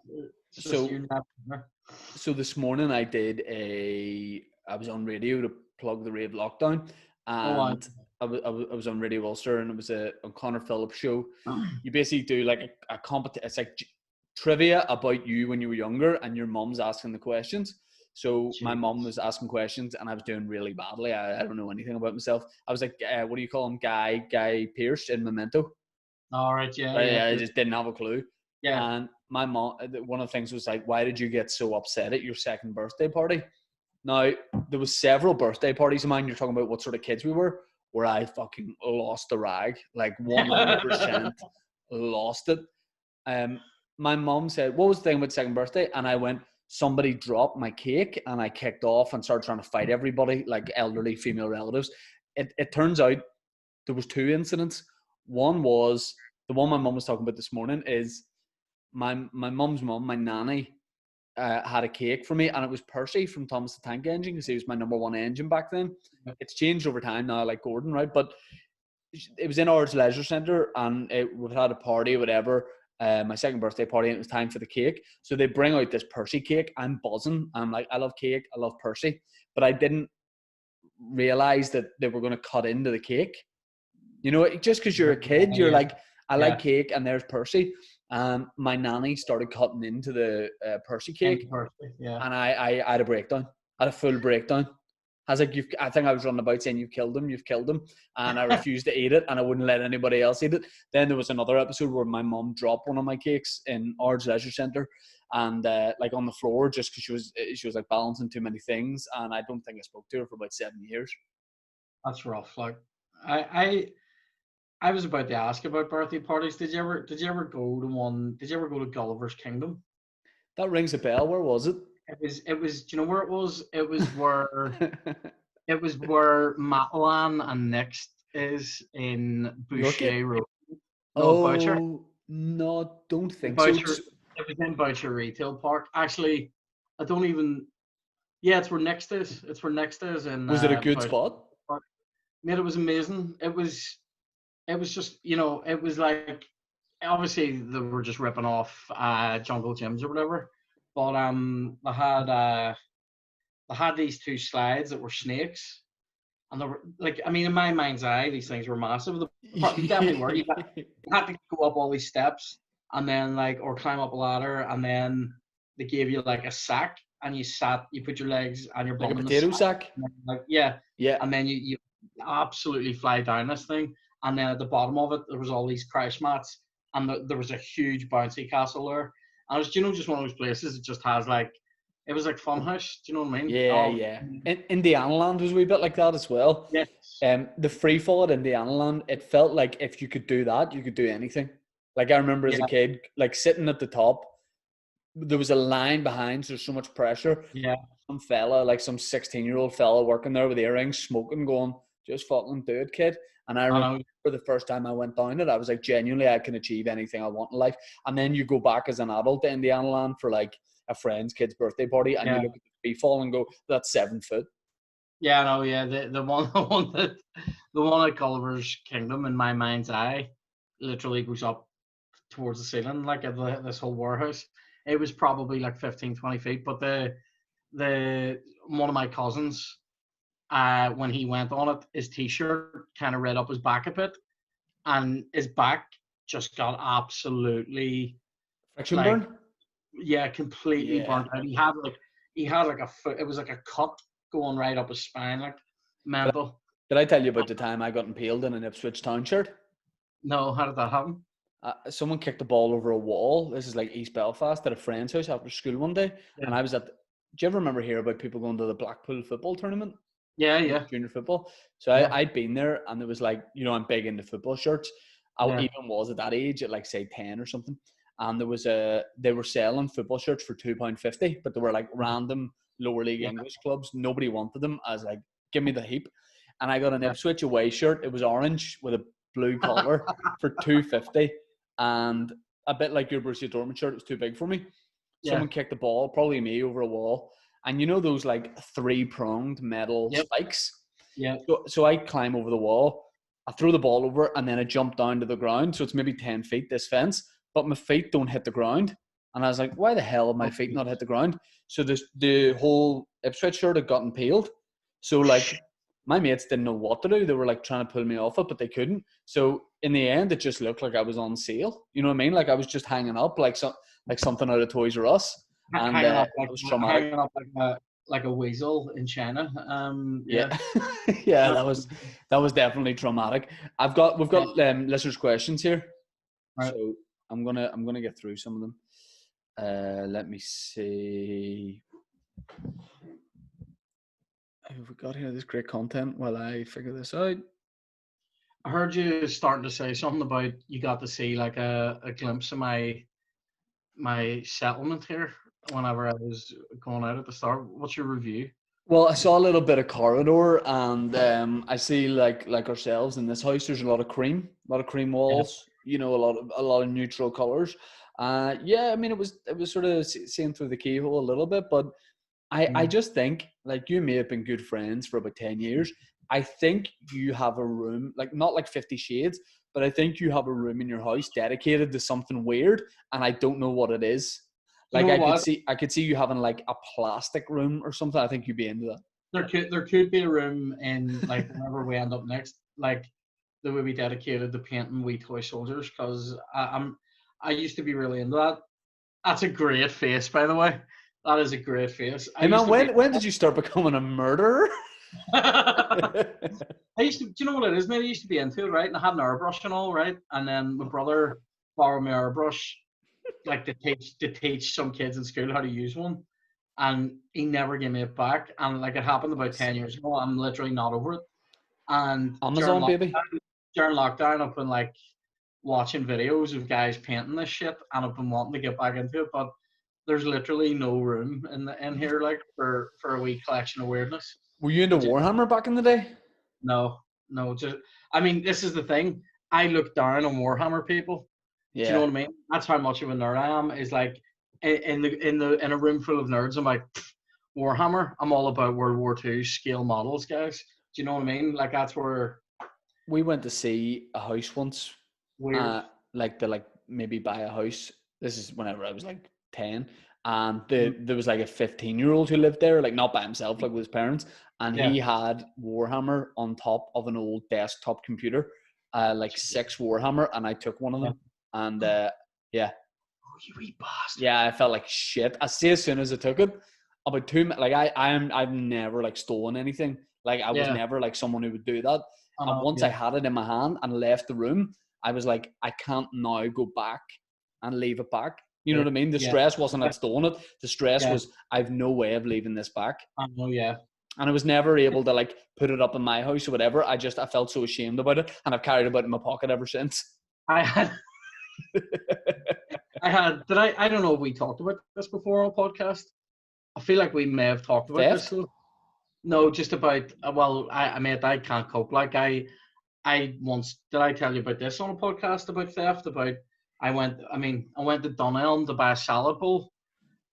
it's just, you're not there. So this morning I was on radio to plug the rave lockdown, and I was on Radio Ulster, and it was a Connor Phillips show. You basically do like a competition. It's like trivia about you when you were younger, and your mum's asking the questions. So my mum was asking questions, and I was doing really badly. I don't know anything about myself. I was like, what do you call him? Guy Pearce in Memento. All right, yeah, Right, yeah. I just didn't have a clue. Yeah. And my mom, one of the things was like, why did you get so upset at your second birthday party? Now, there was several birthday parties of mine. You're talking about what sort of kids we were, where I fucking lost the rag, like 100% lost it. My mom said, what was the thing about second birthday? And I went, somebody dropped my cake, and I kicked off and started trying to fight everybody, like elderly female relatives. It turns out there was two incidents. One was, the one my mum was talking about this morning is my mum's mum, my nanny, had a cake for me, and it was Percy from Thomas the Tank Engine, because he was my number one engine back then. It's changed over time now, like Gordon, right? But it was in Ards Leisure Centre, and we had a party or whatever, my second birthday party, and it was time for the cake. So they bring out this Percy cake. I'm buzzing. I'm like, I love cake. I love Percy. But I didn't realize that they were going to cut into the cake. You know, just because you're a kid, you're like, I like cake, and there's Percy. My nanny started cutting into the Percy cake, and I had a breakdown. I had a full breakdown. I was like, I think I was running about saying, you've killed him, and I refused to eat it, and I wouldn't let anybody else eat it. Then there was another episode where my mum dropped one of my cakes in Ards Leisure Centre, and like on the floor, just because she was like balancing too many things, and I don't think I spoke to her for about 7 years. That's rough. Like, I was about to ask about birthday parties. Did you ever go to one? Did you ever go to Gulliver's Kingdom? That rings a bell. Where was it? It was. Do you know where it was? It was where where Matalan and Next is in Boucher Road. No, Boucher. No, don't think Boucher, so. It was in Boucher Retail Park. Actually, I don't even. Yeah, it's where Next is. It's where Next is. And was it a good Boucher spot? Park. Mate, it was amazing. It was just, it was like, obviously they were just ripping off Jungle Gyms or whatever, but they had these two slides that were snakes, and they were like, I mean, in my mind's eye, these things were massive. They definitely were. You had to go up all these steps, and then or climb up a ladder, and then they gave you like a sack, and you put your legs and your bum like a in potato the sack. sack. Yeah, and then you absolutely fly down this thing. And then at the bottom of it, there was all these crash mats, and there was a huge bouncy castle there. And it was, just one of those places that just has it was like Funhouse. Do you know what I mean? Yeah. Indianaland was a wee bit like that as well. Yes. The free fall at Indianaland, it felt like if you could do that, you could do anything. Like I remember as a kid, like sitting at the top, there was a line behind, so there's so much pressure. Yeah. Some fella, like some 16-year-old fella working there with earrings, smoking, going, just fucking do it, kid. And I remember the first time I went down it, I was like, genuinely, I can achieve anything I want in life. And then you go back as an adult to Indianaland for like a friend's kid's birthday party, and you look at the free fall and go, that's 7 foot. Yeah, no, yeah. The one at Gulliver's Kingdom, in my mind's eye, literally goes up towards the ceiling, like of this whole warehouse. It was probably like 15, 20 feet. But the one of my cousins, when he went on it, his t-shirt kind of read up his back a bit, and his back just got absolutely friction burn. Yeah, completely burnt out. He had like a foot. It was like a cut going right up his spine, like mental. Did I tell you about the time I got impaled in an Ipswich Town shirt? No, how did that happen? Someone kicked the ball over a wall. This is like East Belfast at a friend's house after school one day, and I was at. Do you ever remember hear about people going to the Blackpool football tournament? Yeah. Junior football. So I'd been there, and there was like, I'm big into football shirts. I even was at that age, at like say 10 or something. And they were selling football shirts for £2.50, but they were like random lower league English clubs. Nobody wanted them. I was like, give me the heap. and I got an Ipswich away shirt. It was orange with a blue collar for $2.50, and a bit like your Borussia Dortmund shirt, it was too big for me. Someone kicked the ball, probably me, over a wall, and you know those like 3-pronged metal spikes. Yeah. So I climb over the wall, I throw the ball over, and then I jump down to the ground. So it's maybe 10 feet, this fence, but my feet don't hit the ground. And I was like, why the hell have my feet not hit the ground? So the whole Ipswich shirt had gotten peeled. So like my mates didn't know what to do. They were like trying to pull me off it, but they couldn't. So in the end, it just looked like I was on sale. You know what I mean? Like I was just hanging up like something out of Toys R Us. And hanging it was traumatic. hanging up like a weasel in China. Yeah. Yeah, that was definitely traumatic. We've got listeners' questions here. Right. So I'm gonna get through some of them. Let me see. Have we got here this great content while I figure this out? I heard you starting to say something about you got to see like a glimpse of my settlement here whenever I was going out at the start. What's your review? Well, I saw a little bit of corridor, and I see like ourselves in this house. There's a lot of cream walls. You know, a lot of neutral colors. Yeah, I mean, it was sort of seeing through the keyhole a little bit, but I just think, like, you may have been good friends for about 10 years. I think you have a room, like, not like 50 Shades, but I think you have a room in your house dedicated to something weird, and I don't know what it is. Like, I could see you having like a plastic room or something. I think you'd be into that. There could be a room in, like, whenever we end up next, like, that would be dedicated to painting wee toy soldiers, because I used to be really into that. That's a great face, by the way. That is a great face. Hey man, when did you start becoming a murderer? I used to, do you know what it is, mate? I used to be into it, right? And I had an airbrush and all, right? And then my brother borrowed my airbrush, like to teach some kids in school how to use one. And he never gave me it back. And like it happened about 10 years ago. I'm literally not over it. And Amazon, baby. During lockdown, I've been like watching videos of guys painting this shit, and I've been wanting to get back into it, but there's literally no room in here, like, for a wee collection of weirdness. Were you into Warhammer back in the day? No, just, I mean, this is the thing. I look down on Warhammer people. Yeah. Do you know what I mean? That's how much of a nerd I am. Is like in a room full of nerds, I'm like, Warhammer. I'm all about World War II scale models, guys. Do you know what I mean? Like, that's where we went to see a house once. Weird. Like maybe buy a house. This is whenever I was like 10, and there was like a 15-year-old who lived there, like not by himself, like with his parents, and he had Warhammer on top of an old desktop computer, like 6 Warhammer, and I took one of them, and yeah. Oh, you wee bastard. Yeah, I felt like shit. I see, as soon as I took it, about 2 minutes, like I've never like stolen anything. Like I was never like someone who would do that. And once I had it in my hand and left the room, I was like, I can't now go back and leave it back. You know what I mean? The stress wasn't I'd stolen it. The stress was I've no way of leaving this back. Yeah. And I was never able to like put it up in my house or whatever. I felt so ashamed about it, and I've carried it about in my pocket ever since. I don't know if we talked about this before on a podcast. I feel like we may have talked about this. No, just about, well, I can't cope. Like I once, did I tell you about this on a podcast about theft? I went to Dunelm to buy a salad bowl,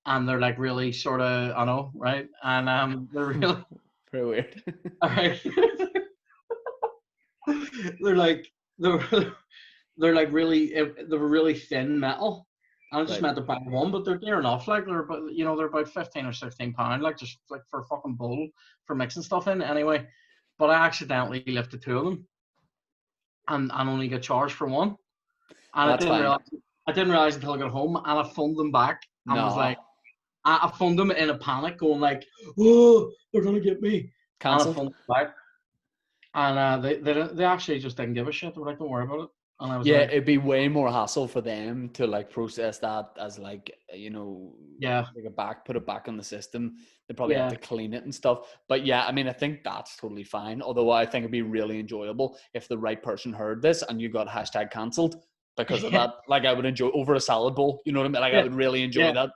and they're like really sort of, I know, right? And they're really very weird. All right. They're like really thin metal. I just meant to buy one, but they're enough. Like they're about 15 or 16 pound, like just like for a fucking bowl for mixing stuff in. Anyway, but I accidentally lifted 2 of them, and only got charged for one. And I didn't realize until I got home, and I phoned them back and was like, I phoned them in a panic, going like, "Oh, they're gonna get me." Cancelled. And I phoned them back, and they actually just didn't give a shit. They were like, "Don't worry about it." And I was like, it'd be way more hassle for them to like process that as like, take it back, put it back on the system. They probably have to clean it and stuff. But yeah, I mean, I think that's totally fine. Although I think it'd be really enjoyable if the right person heard this and you got #cancelled because of that. Like I would enjoy over a salad bowl. You know what I mean? Like I would really enjoy that.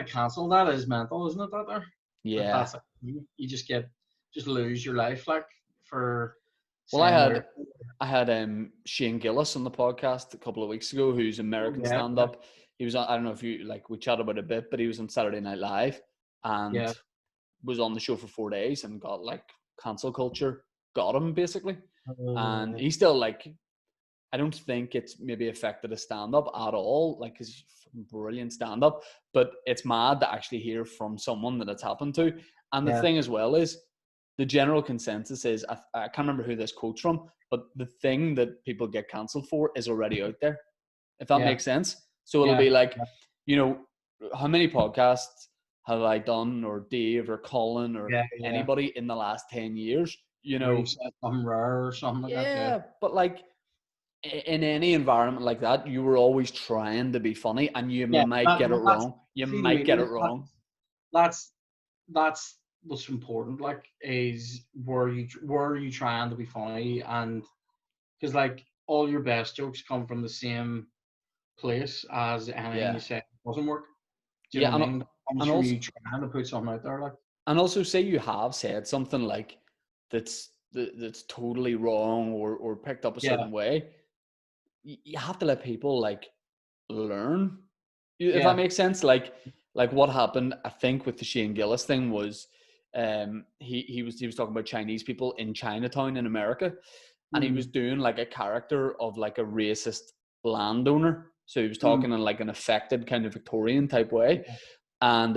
#cancel, that is mental, isn't it? That there. Yeah. You just lose your life, like, for Well, I saying had we're I had Shane Gillis on the podcast a couple of weeks ago, who's American yeah, stand up. He was on, I don't know if you like, we chatted about it a bit, but he was on Saturday Night Live and yeah, was on the show for 4 days and got like cancel culture got him basically. And he's still like, I don't think it's maybe affected his stand up at all, like his brilliant stand up, but it's mad to actually hear from someone that it's happened to. And the yeah, thing as well is, the general consensus is, I can't remember who this quote's from, but the thing that people get cancelled for is already out there, if that yeah, makes sense. So it'll be yeah, like, you know, how many podcasts have I done, or Dave or Colin or yeah, yeah. anybody in the last 10 years? You Where you know, said something rare or something like that. Yeah, yeah, but like in any environment like that, you were always trying to be funny and you yeah. might get it But that's wrong. You see to might me. get it wrong. That's that's what's important. Like, is where are you trying to be funny, and because like all your best jokes come from the same place as anything Yeah. you say doesn't work. Do you know Yeah. what I mean? It comes And from also, you trying to put something out there. Like, say you have said something like that's totally wrong, or picked up a yeah, certain way. You have to let people like learn, if that yeah, makes sense. Like what happened, I think, with the Shane Gillis thing was, he was talking about Chinese people in Chinatown in America, and he was mm, doing like a character of like a racist landowner. So he was mm, talking in like an affected kind of Victorian type way, yeah, and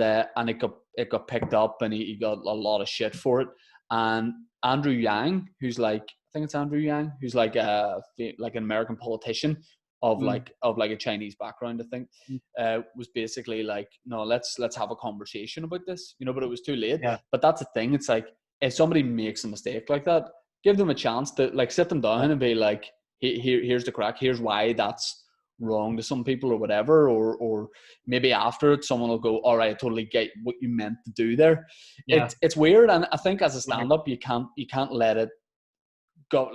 it got picked up, and he got a lot of shit for it. And Andrew Yang, who's like, I think it's Andrew Yang, who's like like an American politician of mm, like a Chinese background, I think, mm, was basically like, no, let's have a conversation about this, but it was too late. yeah, But that's the thing. It's like, if somebody makes a mistake like that, give them a chance to like sit them yeah, down and be like, here's the crack. Here's why that's wrong to some people or whatever. Or maybe after it, someone will go, all right, I totally get what you meant to do there. yeah. It's weird, and I think as a Like, stand-up, you can't let it go.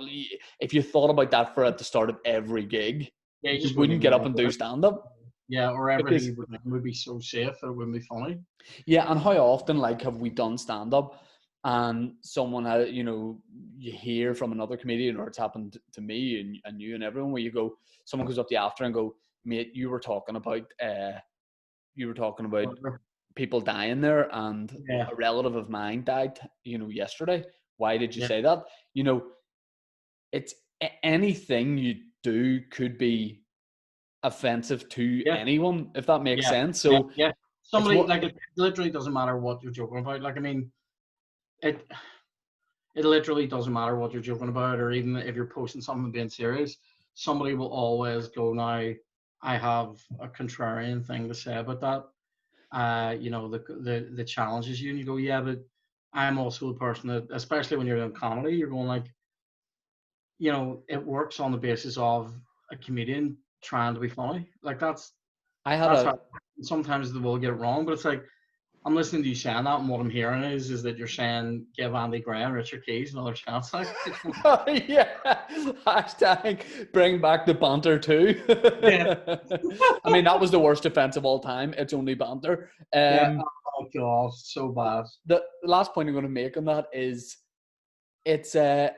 If you thought about that for at the start of every gig, yeah, you you just wouldn't wouldn't even get go up and for do it. stand-up. Yeah, or Because everything would be so safe that it wouldn't be funny. yeah, and how often like have we done stand up and someone had, you hear from another comedian, or it's happened to me and you and everyone, where you go, someone goes up to you after and go, mate, you were talking about Or- people dying there, and Yeah, a relative of mine died, yesterday. Why did you yeah, say that? You know, it's anything you do could be offensive to yeah, anyone, if that makes yeah, sense. yeah, So yeah. it's Somebody what like, it literally doesn't matter what you're joking about. Like, I mean, it it literally doesn't matter what you're joking about, or even if you're posting something being serious. Somebody will always go, now I have a contrarian thing to say about that. The challenges you, and you go, yeah, but I'm also the person that, especially when you're doing comedy, you're going like, it works on the basis of a comedian trying to be funny. Like, I had that's a how sometimes they will get it wrong, but it's like, I'm listening to you saying that, and what I'm hearing is that you're saying give Andy Graham, Richard Keys another chance. Like, yeah, hashtag bring back the banter too. yeah, I mean, that was the worst offense of all time. It's only banter. yeah. Oh god, so bad. The last point I'm going to make on that is, it's I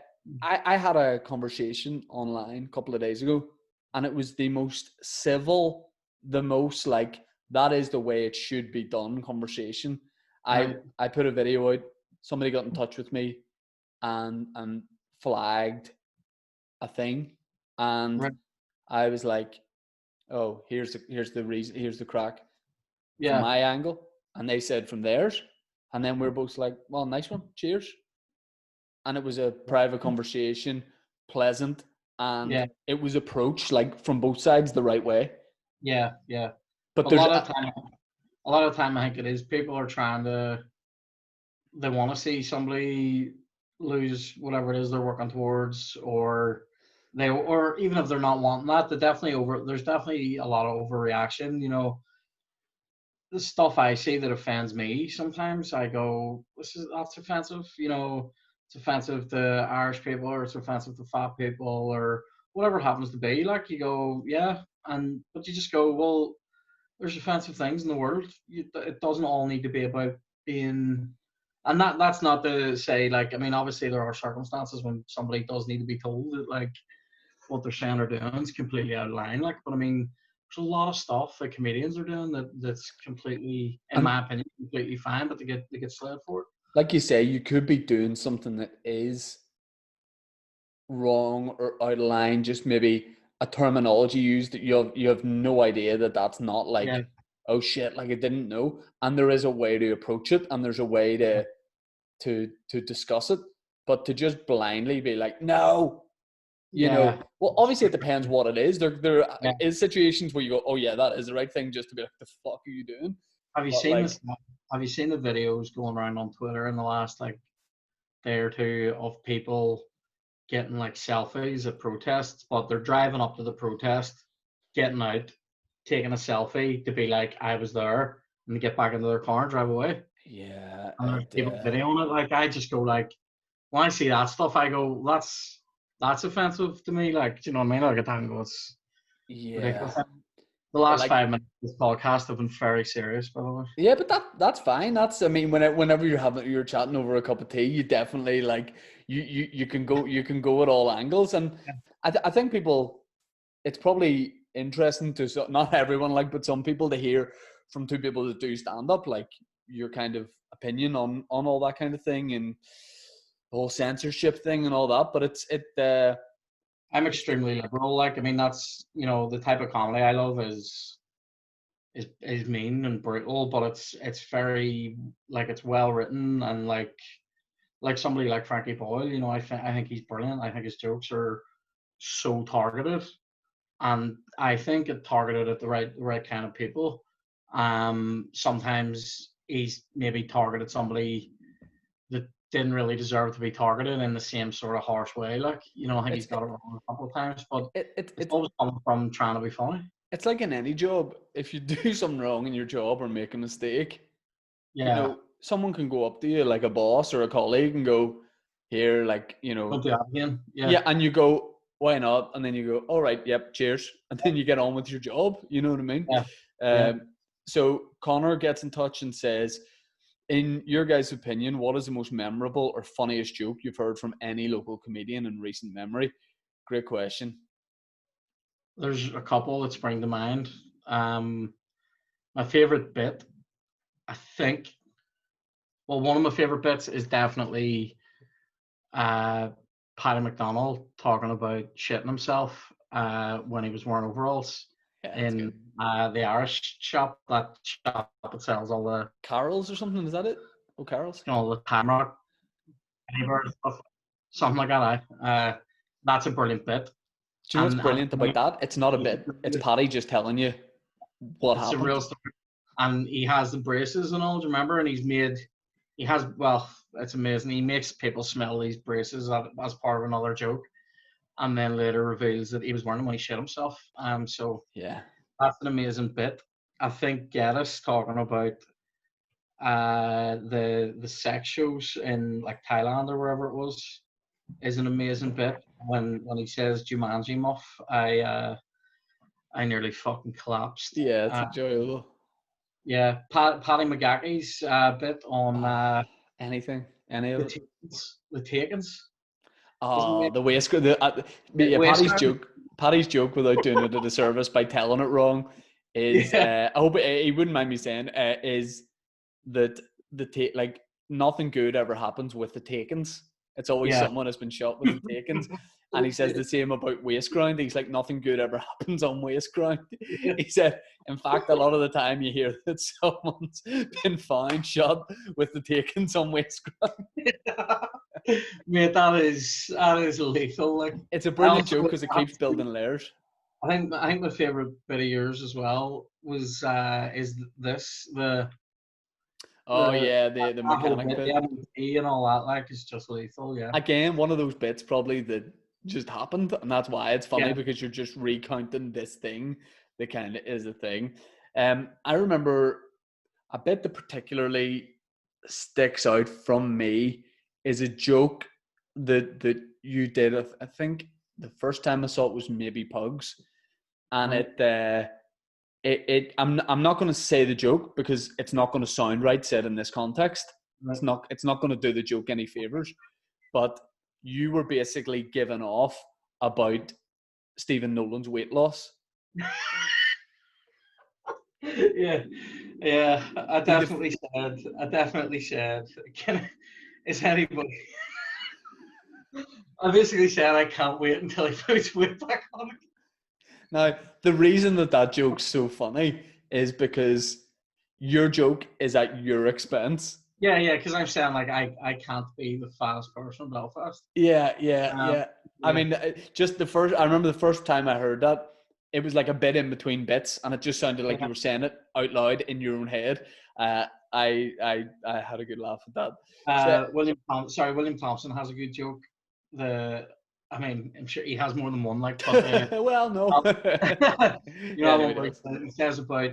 had a conversation online a couple of days ago, and it was the most civil, the most like, that is the way it should be done conversation. I Right, I put a video out. Somebody got in touch with me and flagged a thing, and right. I was like, oh, here's the reason, here's the crack from Yeah, my angle, and they said from theirs, and then we're both like, well, nice one, cheers. And it was a private conversation, pleasant, and yeah, it was approached like from both sides the right way. yeah, yeah. But A there's lot of time, a lot of time, I think it is people are trying to, they want to see somebody lose whatever it is they're working towards, or or even if they're not wanting that, there's definitely a lot of overreaction. The stuff I see that offends me, sometimes I go, that's offensive. It's offensive to Irish people, or it's offensive to fat people, or whatever it happens to be. Like, you go, yeah, but you just go, well, there's offensive things in the world. It doesn't all need to be about being And that's not to say, like, I mean, obviously there are circumstances when somebody does need to be told that, like, what they're saying or doing is completely out of line. Like, but I mean, there's a lot of stuff that comedians are doing that's completely, in And my opinion, completely fine, but they get slated for it. like you say, you could be doing something that is wrong or out of line, just maybe a terminology used that you have no idea that that's not Yeah, like, oh shit, like I didn't know. And there is a way to approach it, and there's a way yeah, to discuss it. But to just blindly be like, no, yeah. well, obviously it depends what it is. There Yeah. is situations where you go, oh yeah, that is the right thing, just to be like, the fuck are you doing? Have you But seen like, this? Have you seen the videos going around on Twitter in the last like day or two of people getting like selfies at protests, but they're driving up to the protest, getting out, taking a selfie to be like, I was there, and they get back into their car and drive away. yeah, And there's people videoing it. Like, I just go like, when I see that stuff, I go, that's offensive to me. Like, do you know what I mean? Like, at time go, it's ridiculous. yeah. The But last like, 5 minutes of this podcast have been very serious, by the way. yeah, but that's fine. That's, I mean, whenever you're chatting over a cup of tea, you definitely like, you can go at all angles. And I think people, it's probably interesting to, not everyone, like, but some people, to hear from two people that do stand up, like, your kind of opinion on all that kind of thing, and the whole censorship thing and all that. But I'm it extremely liberal. Like, I mean, that's, the type of comedy I love is mean and brutal, but it's very, like, it's well written, and like somebody like Frankie Boyle. I think he's brilliant. I think his jokes are so targeted, and I think it targeted at the right kind of people. Sometimes he's maybe targeted somebody that didn't really deserve to be targeted in the same sort of harsh way. Like, I think it's he's got it wrong a couple of times, but it, it, it's it's always coming from trying to be funny. it's like in any job. If you do something wrong in your job or make a mistake, Yeah, someone can go up to you, like a boss or a colleague, and go, here, like, don't do that again. Yeah, yeah, and you go, why not? And then you go, all right, yep, cheers. And then you get on with your job. You know what I mean? yeah, yeah. Um, so Connor gets in touch and says, in your guys' opinion, what is the most memorable or funniest joke you've heard from any local comedian in recent memory? Great question. There's a couple that spring to mind. Um, my favorite bit, I think. Well, one of my favorite bits is definitely uh, Paddy McDonald talking about shitting himself when he was wearing overalls Yeah, that's in good. the Irish shop, that shop that sells all the Carols or something, is that it? Oh, Carols. all the Time Rock and stuff, something like that. That's a brilliant bit, Do you know what's and brilliant about that? It's not a bit. It's Paddy just telling you what it's a happened. real story. And he has the braces and all. Do you remember? And he has, well, it's amazing. He makes people smell these braces as part of another joke, and then later reveals that he was wearing them when he shit himself. So Yeah. that's an amazing bit. I think Geddes talking about the sex shows in like Thailand or wherever it was is an amazing bit. When he says Jumanji muff, I nearly fucking collapsed. Yeah, it's enjoyable. Yeah, Paddy McGackey's bit on Oh, anything, any of the it. Takens. Isn't Oh, the waistcoat. Yeah, Waistcoat? Paddy's joke, without doing it a disservice by telling it wrong, is Yeah, I hope he wouldn't mind me saying, is that like, nothing good ever happens with the takens. It's always yeah. someone has been shot with the takens. And he says the same about waste ground. He's like, nothing good ever happens on waste ground. He said, in fact, a lot of the time you hear that someone's been found shot with the takens on waste ground. Mate, that is lethal. Like, It's a I brilliant also joke because it keeps building layers. I think my favorite bit of yours as well was is this Oh the yeah, the that whole mechanic bit, the bit. MT and all that, like, is just lethal. Yeah, Again, one of those bits probably that just happened, and that's why it's funny, yeah. because you're just recounting this thing that kind of is a thing. I remember a bit that particularly sticks out from me is a joke that you did. I think the first time I saw it was maybe Pugs, and Right. I'm not going to say the joke because it's not going to sound right said in this context. It's not going to do the joke any favors. But you were basically giving off about Stephen Nolan's weight loss. Yeah, yeah. I definitely said. Is anybody? I basically said I can't wait until he puts weight back on. Now, the reason that joke's so funny is because your joke is at your expense. Yeah, because I'm saying like I can't be the fattest person in Belfast. Yeah. Yeah. I mean, I remember the first time I heard that, it was like a bit in between bits, and it just sounded like you were saying it out loud in your own head. I had a good laugh at that. William Thompson has a good joke. I mean, I'm sure he has more than one. Like, but well, no. you know, what he says about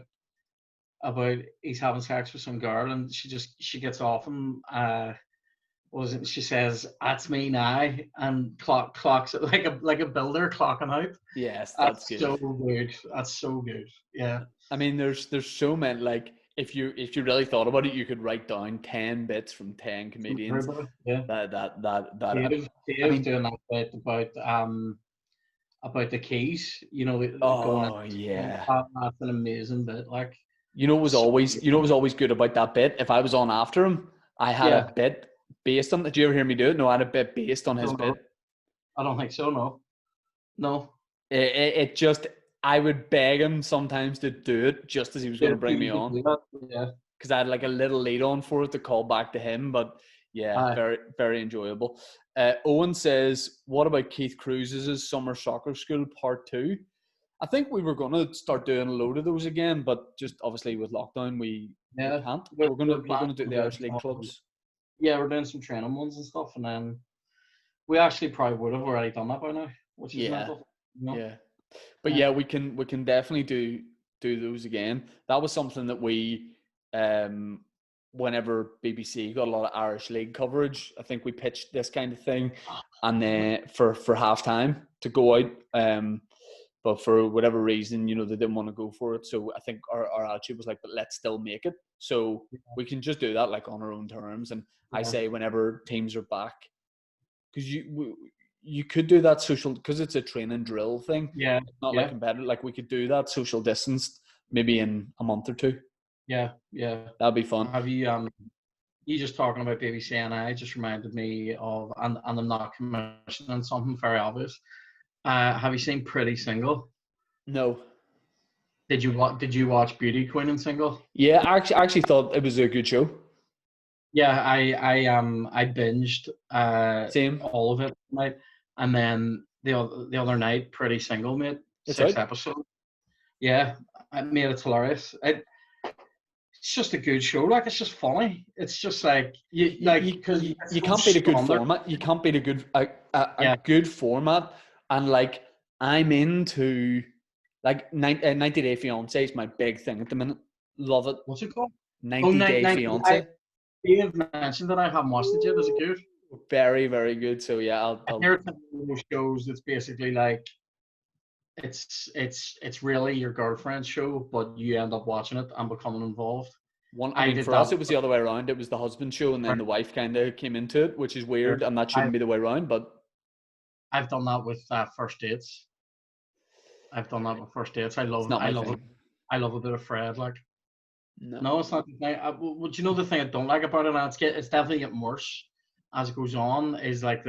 he's having sex with some girl, and she gets off him. She says, "That's me now," and clocks it like a builder clocking out. Yes, that's good. So good. That's so good. Yeah. I mean, there's so many, like, if you really thought about it, you could write down 10 bits from 10 comedians. Yeah. Dave's doing that bit about the keys. You know, yeah. That's an amazing bit. Like, it was always good about that bit. If I was on after him, I had a bit based on. Did you ever hear me do it? No, I had a bit based on his bit. I don't think so. No. It just, I would beg him sometimes to do it just as he was going to bring me on. Yeah. Because I had like a little lead on for it to call back to him, but yeah, very, very enjoyable. Owen says, what about Keith Cruz's Summer Soccer School Part 2? I think we were going to start doing a load of those again, but just obviously with lockdown, we can't. We're going to do the Irish League clubs. Yeah, we're doing some training ones and stuff, and then we actually probably would have already done that by now, which is mental. Yeah. But yeah, we can definitely do those again. That was something that we, whenever BBC got a lot of Irish League coverage, I think we pitched this kind of thing, and then for halftime to go out. But for whatever reason, they didn't want to go for it. So I think our attitude was like, but let's still make it. So we can just do that like on our own terms. And I say whenever teams are back, because you could do that social, because it's a training drill thing. Yeah. It's not like competitive. Like we could do that social distanced maybe in a month or two. Yeah. That'd be fun. Have you you just talking about BBC and I just reminded me of, and I'm not commissioning something very obvious. Have you seen Pretty Single? No. Did you watch Beauty Queen and Single? Yeah, I actually thought it was a good show. Yeah, I binged Same. all of it tonight, and then the other night, Pretty Single made 6 episodes. Yeah, it's hilarious. It's just a good show. Like, it's just funny. It's just like because you can't beat a good format. You can't beat a good format. And like, I'm into like 90 Day Fiancé is my big thing at the minute. Love it. What's it called? 90 Day Fiancé. Dave mentioned that. I haven't watched it yet. Is it good? Very, very good. So yeah, I'll hear one of those shows that's basically like it's really your girlfriend's show, but you end up watching it and becoming involved. For us, it was the other way around. It was the husband's show, and then the wife kind of came into it, which is weird, and that shouldn't be the way around. But I've done that with first dates. I love a bit of Fred. Like, no, it's not the thing. Well, do you know the thing I don't like about it? And it's definitely getting worse as it goes on. Is like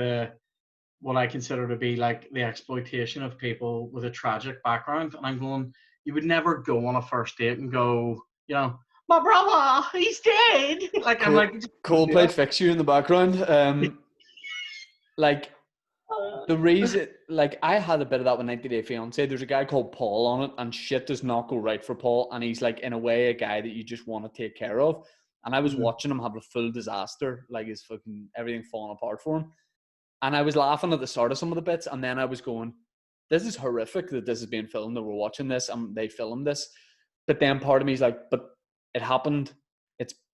what I consider to be like the exploitation of people with a tragic background. And I'm going, you would never go on a first date and go, my brother, he's dead. Like, I'm like, Coldplay Fix You in the background. Like, the reason, like, I had a bit of that with 90 Day Fiancé. There's a guy called Paul on it, and shit does not go right for Paul. And he's like, in a way, a guy that you just want to take care of. And I was watching him have a full disaster, like his fucking everything falling apart for him. And I was laughing at the start of some of the bits, and then I was going, this is horrific that this is being filmed, that we're watching this, and they filmed this. But then part of me is like, but it happened.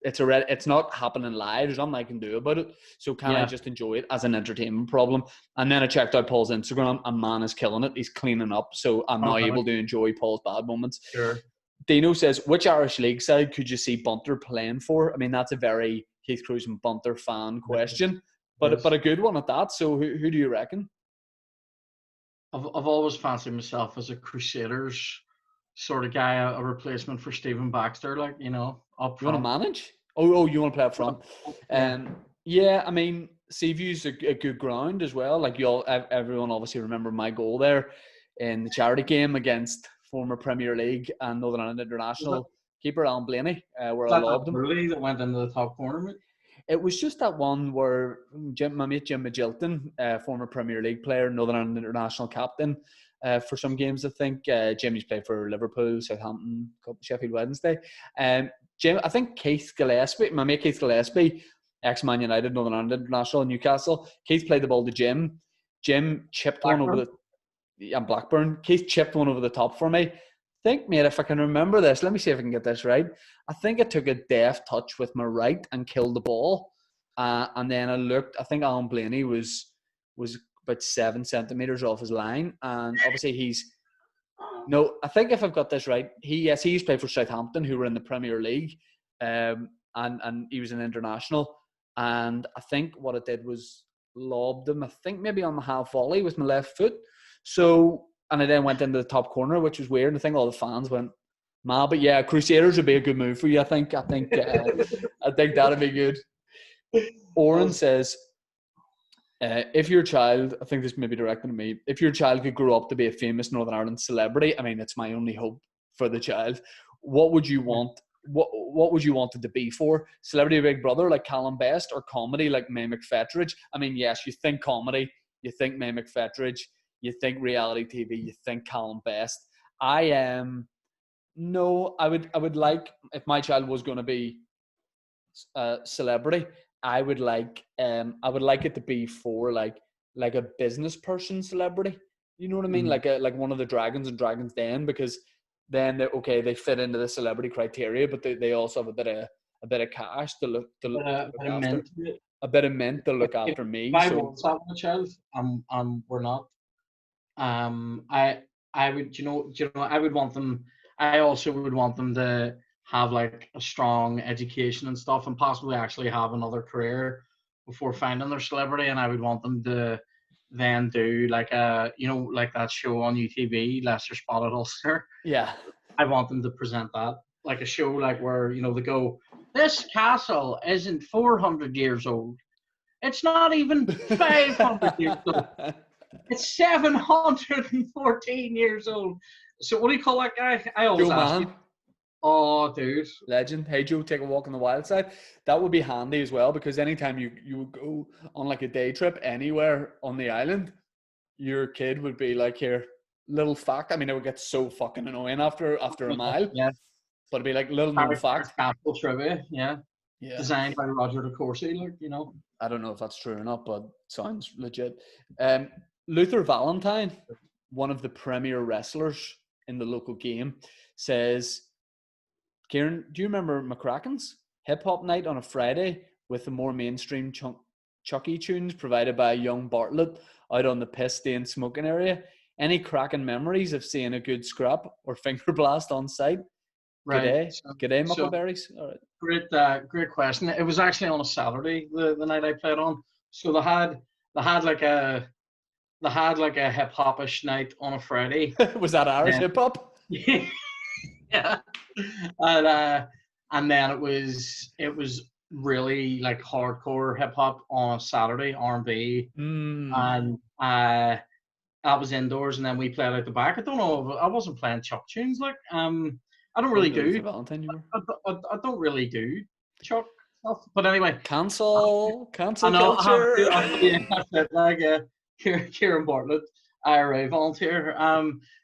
It's not happening live. There's nothing I can do about it. So can I just enjoy it as an entertainment problem? And then I checked out Paul's Instagram, and man is killing it. He's cleaning up. So I'm now able to enjoy Paul's bad moments. Sure. Dino says, which Irish League side could you see Bunter playing for? I mean, that's a very Keith Cruisen bunter fan question, but a good one at that. So who do you reckon? I've always fancied myself as a Crusaders sort of guy, a replacement for Stephen Baxter, like, you know, up You want to front. manage? Oh, you want to play up front? Yeah. Yeah. I mean, Seaview's a good ground as well. Like everyone obviously remember my goal there in the charity game against former Premier League and Northern Ireland international keeper Alan Blaney, where I Was lobbed that him. early that went into the top corner, mate? It was just that one where my mate Jim Magilton, former Premier League player, Northern Ireland international captain, for some games, I think. Jimmy's played for Liverpool, Southampton, Sheffield Wednesday. Jim, I think Keith Gillespie, my mate Keith Gillespie, ex-Man United, Northern Ireland international, Newcastle. Keith played the ball to Jim. Jim chipped one over and Blackburn. Keith chipped one over the top for me. I think, mate, if I can remember this, let me see if I can get this right. I think I took a deft touch with my right and killed the ball. And then I looked, I think Alan Blaney was about 7 centimetres off his line. And obviously I think if I've got this right, he's played for Southampton, who were in the Premier League. And he was an international. And I think what I did was lobbed him, I think maybe on the half volley with my left foot. So, and I then went into the top corner, which was weird. And I think all the fans went, "Ma," but yeah, Crusaders would be a good move for you. I think that'd be good. Oren says, if your child, I think this may be directed at me, if your child could grow up to be a famous Northern Ireland celebrity, I mean, it's my only hope for the child. What would you want? What would you want it to be for? Celebrity Big Brother like Callum Best, or comedy like May McFetridge? I mean, yes, you think comedy, you think May McFetridge, you think reality TV, you think Callum Best. No, I would like, if my child was going to be a celebrity, I would like it to be for like a business person celebrity. You know what I mean? Like one of the Dragons and Dragons Den, because then they fit into the celebrity criteria, but they also have a bit of cash to look after. A bit of mint to look after me. If I was having a child, we're not. I would, I would want them. I also would want them to have like a strong education and stuff, and possibly actually have another career before finding their celebrity. And I would want them to then do like like that show on UTV, Leicester Spotted Ulster. Yeah. I want them to present that like a show, like where they go, "This castle isn't 400 years old. It's not even 500 years old. It's 714 years old." So what do you call that guy? I always ask you. Oh, dude. Legend. Hey, Joe, take a walk on the wild side. That would be handy as well, because anytime you would go on like a day trip anywhere on the island, your kid would be like, "Here, little fact." I mean, it would get so fucking annoying after a mile. Yeah. But it'd be like little known fact. Castle trivia, yeah. Designed by Roger de Courcy, I don't know if that's true or not, but sounds legit. Luther Valentine, one of the premier wrestlers in the local game, says, "Ciaran, do you remember McCracken's hip-hop night on a Friday with the more mainstream Chucky tunes provided by young Bartlett out on the piss-stained smoking area? Any cracking memories of seeing a good scrap or finger blast on site?" Right. G'day, Muckleberries. All right. Great question. It was actually on a Saturday, the night I played on. So they had like a hip hopish night on a Friday. Was that Irish hip hop? Yeah. And then it was really like hardcore hip hop on Saturday, R&B, and that was indoors, and then we played out the back. I don't know, I wasn't playing Chuck tunes, like I don't really do. I don't really do Chuck stuff, but anyway, cancel culture. Like Ciaran Bartlett, IRA volunteer.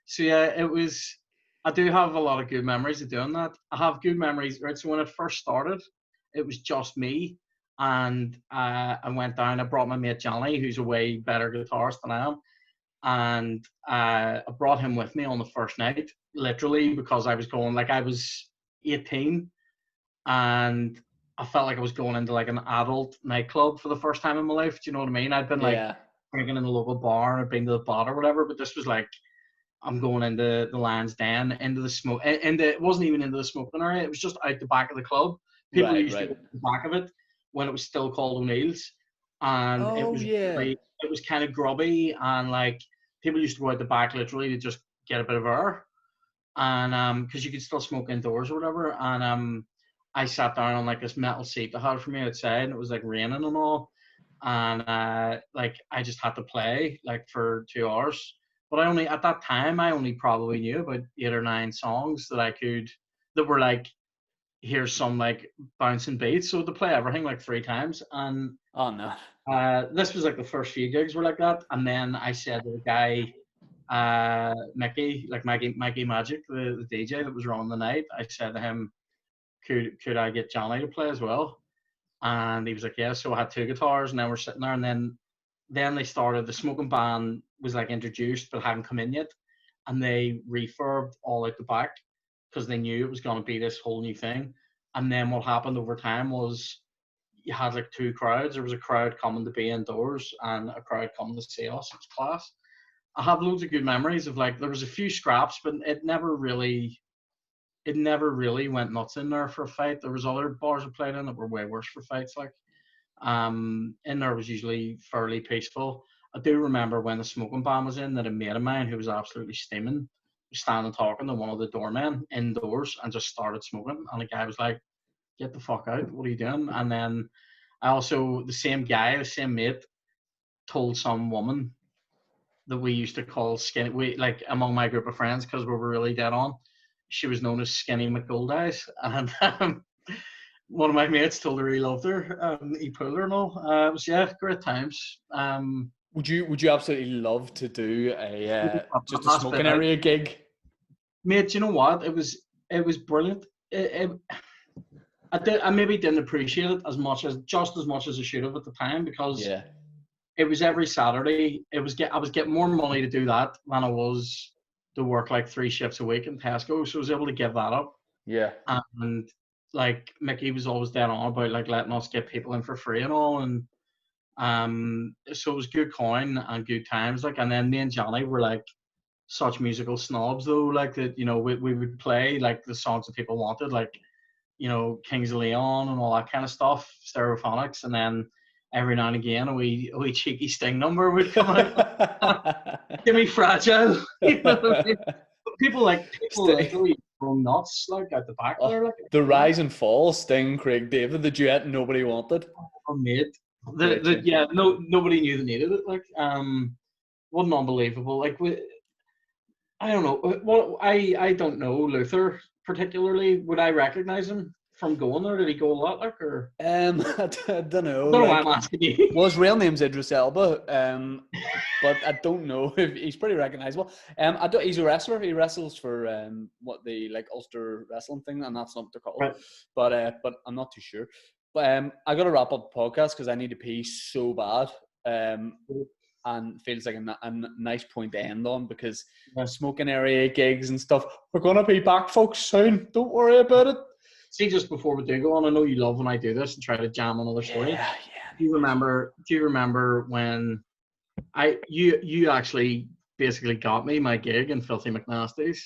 So yeah, it was. I do have a lot of good memories of doing that. I have good memories, right? So when it first started, it was just me, and I went down. I brought my mate Johnny, who's a way better guitarist than I am, and I brought him with me on the first night, literally, because I was going, like, I was 18, and I felt like I was going into like an adult nightclub for the first time in my life. Do you know what I mean? I'd been like drinking in the local bar, and I'd been to the bar or whatever, but this was like, I'm going into the Lion's Den, into the smoke, and it wasn't even into the smoking area. It was just out the back of the club. People used to go to the back of it, when it was still called O'Neill's, and Oh yeah. it was kind of grubby, and like people used to go out the back literally to just get a bit of air, and because you could still smoke indoors or whatever, and I sat down on like this metal seat they had for me outside, and it was like raining and all, and like I just had to play like for 2 hours. But I only at that time I only probably knew about 8 or 9 songs that were like, here's some like bouncing beats, so to play everything like 3 times. And Oh no. this was like the first few gigs were like that, and then I said to the guy, Mickey, like Mikey Magic, the DJ that was running the night, I said to him, could I get Johnny to play as well? And he was like, yeah. So I had 2 guitars, and then we're sitting there, and then they started, the smoking ban was like introduced but hadn't come in yet, and they refurbed all out the back because they knew it was going to be this whole new thing. And then what happened over time was you had like 2 crowds. There was a crowd coming to be indoors and a crowd coming to see us. It was class. I have loads of good memories of like, there was a few scraps, but it never really went nuts in there for a fight. There was other bars I played in that were way worse for fights. Like, in there was usually fairly peaceful. I do remember when the smoking ban was in, that a mate of mine who was absolutely steaming was standing talking to one of the doormen indoors and just started smoking. And the guy was like, "Get the fuck out! What are you doing?" And then the same guy, the same mate, told some woman that we used to call skinny. We like among my group of friends because we were really dead on. She was known as Skinny McGoldeyes, and one of my mates told her he loved her, and he pulled her and all. It was great times. Would you absolutely love to do just a smoking area gig? Mate, you know what? It was brilliant. I maybe didn't appreciate it as much as I should have at the time, because it was every Saturday. I was getting more money to do that than I was to work like 3 shifts a week in Tesco, so I was able to give that up. Yeah. And like Mickey was always dead on about like letting us get people in for free and all, and so it was good coin and good times. Like, and then me and Johnny were like such musical snobs though, like that, you know, we would play like the songs that people wanted, like, you know, Kings of Leon and all that kind of stuff, Stereophonics, and then every now and again a wee cheeky Sting number would come out. Give me Fragile. You know what I mean? People literally go nuts like at the back there. Like, the Rise and Fall, Sting, Craig David, the duet nobody wanted. Oh, mate. Nobody knew they needed it. Like, what an unbelievable. Like, I don't know. Well, I don't know Luther particularly. Would I recognize him from going there? Did he go a lot, like, or? I don't know. I don't know why I'm asking you. Well, his real name's Idris Elba, but I don't know if he's pretty recognizable. He's a wrestler. He wrestles for the like Ulster wrestling thing, and that's not what they're called. Right. But I'm not too sure. But I got to wrap up the podcast because I need to pee so bad. And feels like a nice point to end on, because smoking area gigs and stuff. We're gonna be back, folks, soon. Don't worry about it. See, just before we do go on, I know you love when I do this and try to jam another story. Yeah. Do you remember when you actually basically got me my gig in Filthy McNasty's?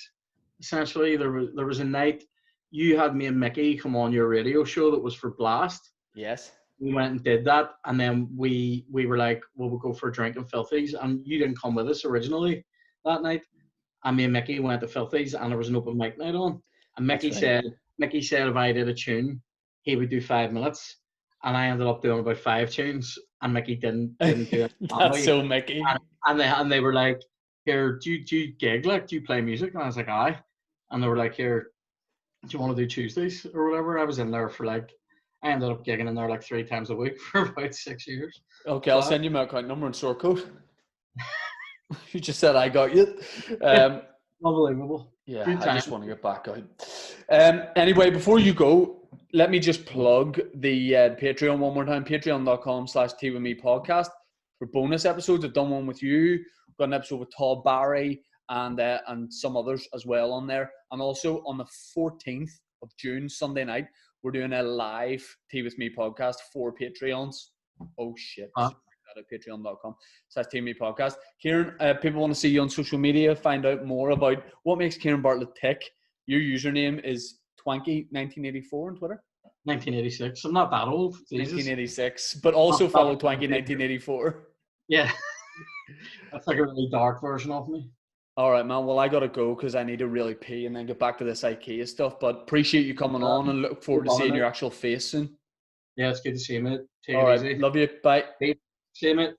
Essentially, there was a night you had me and Mickey come on your radio show that was for Blast. Yes. We went and did that, and then we were like, well, we'll go for a drink in Filthy's, and you didn't come with us originally that night. And me and Mickey went to Filthy's, and there was an open mic night on. And Mickey said if I did a tune, he would do 5 minutes, and I ended up doing about 5 tunes, and Mickey didn't do it. That's so Mickey. And they were like, here, do you gig? Like, do you play music? And I was like, aye. And they were like, here, do you want to do Tuesdays or whatever? I was in there for like, I ended up gigging in there like 3 times a week for about 6 years. Okay, I'll send you my account number and sort code. You just said I got you. Unbelievable. Yeah, I just want to get back out. Anyway, before you go, let me just plug the Patreon one more time. Patreon.com/teawithmepodcast for bonus episodes. I've done one with you. We've got an episode with Todd Barry and some others as well on there. And also on the 14th of June, Sunday night, we're doing a live Tea With Me podcast for Patreons. Oh, shit. At patreon.com/Tea With Me podcast. Ciaran, people want to see you on social media, find out more about what makes Ciaran Bartlett tick. Your username is Twanky1984 on Twitter. 1986. I'm not that old. Jesus. 1986, but also Not follow that Twanky big. 1984. Yeah. That's like a really dark version of me. All right, man. Well, I gotta go because I need to really pee and then get back to this IKEA stuff. But appreciate you coming on and look forward to seeing your actual face soon. Yeah, it's good to see you, mate. Take All it right, easy. love you. Bye. See you, mate.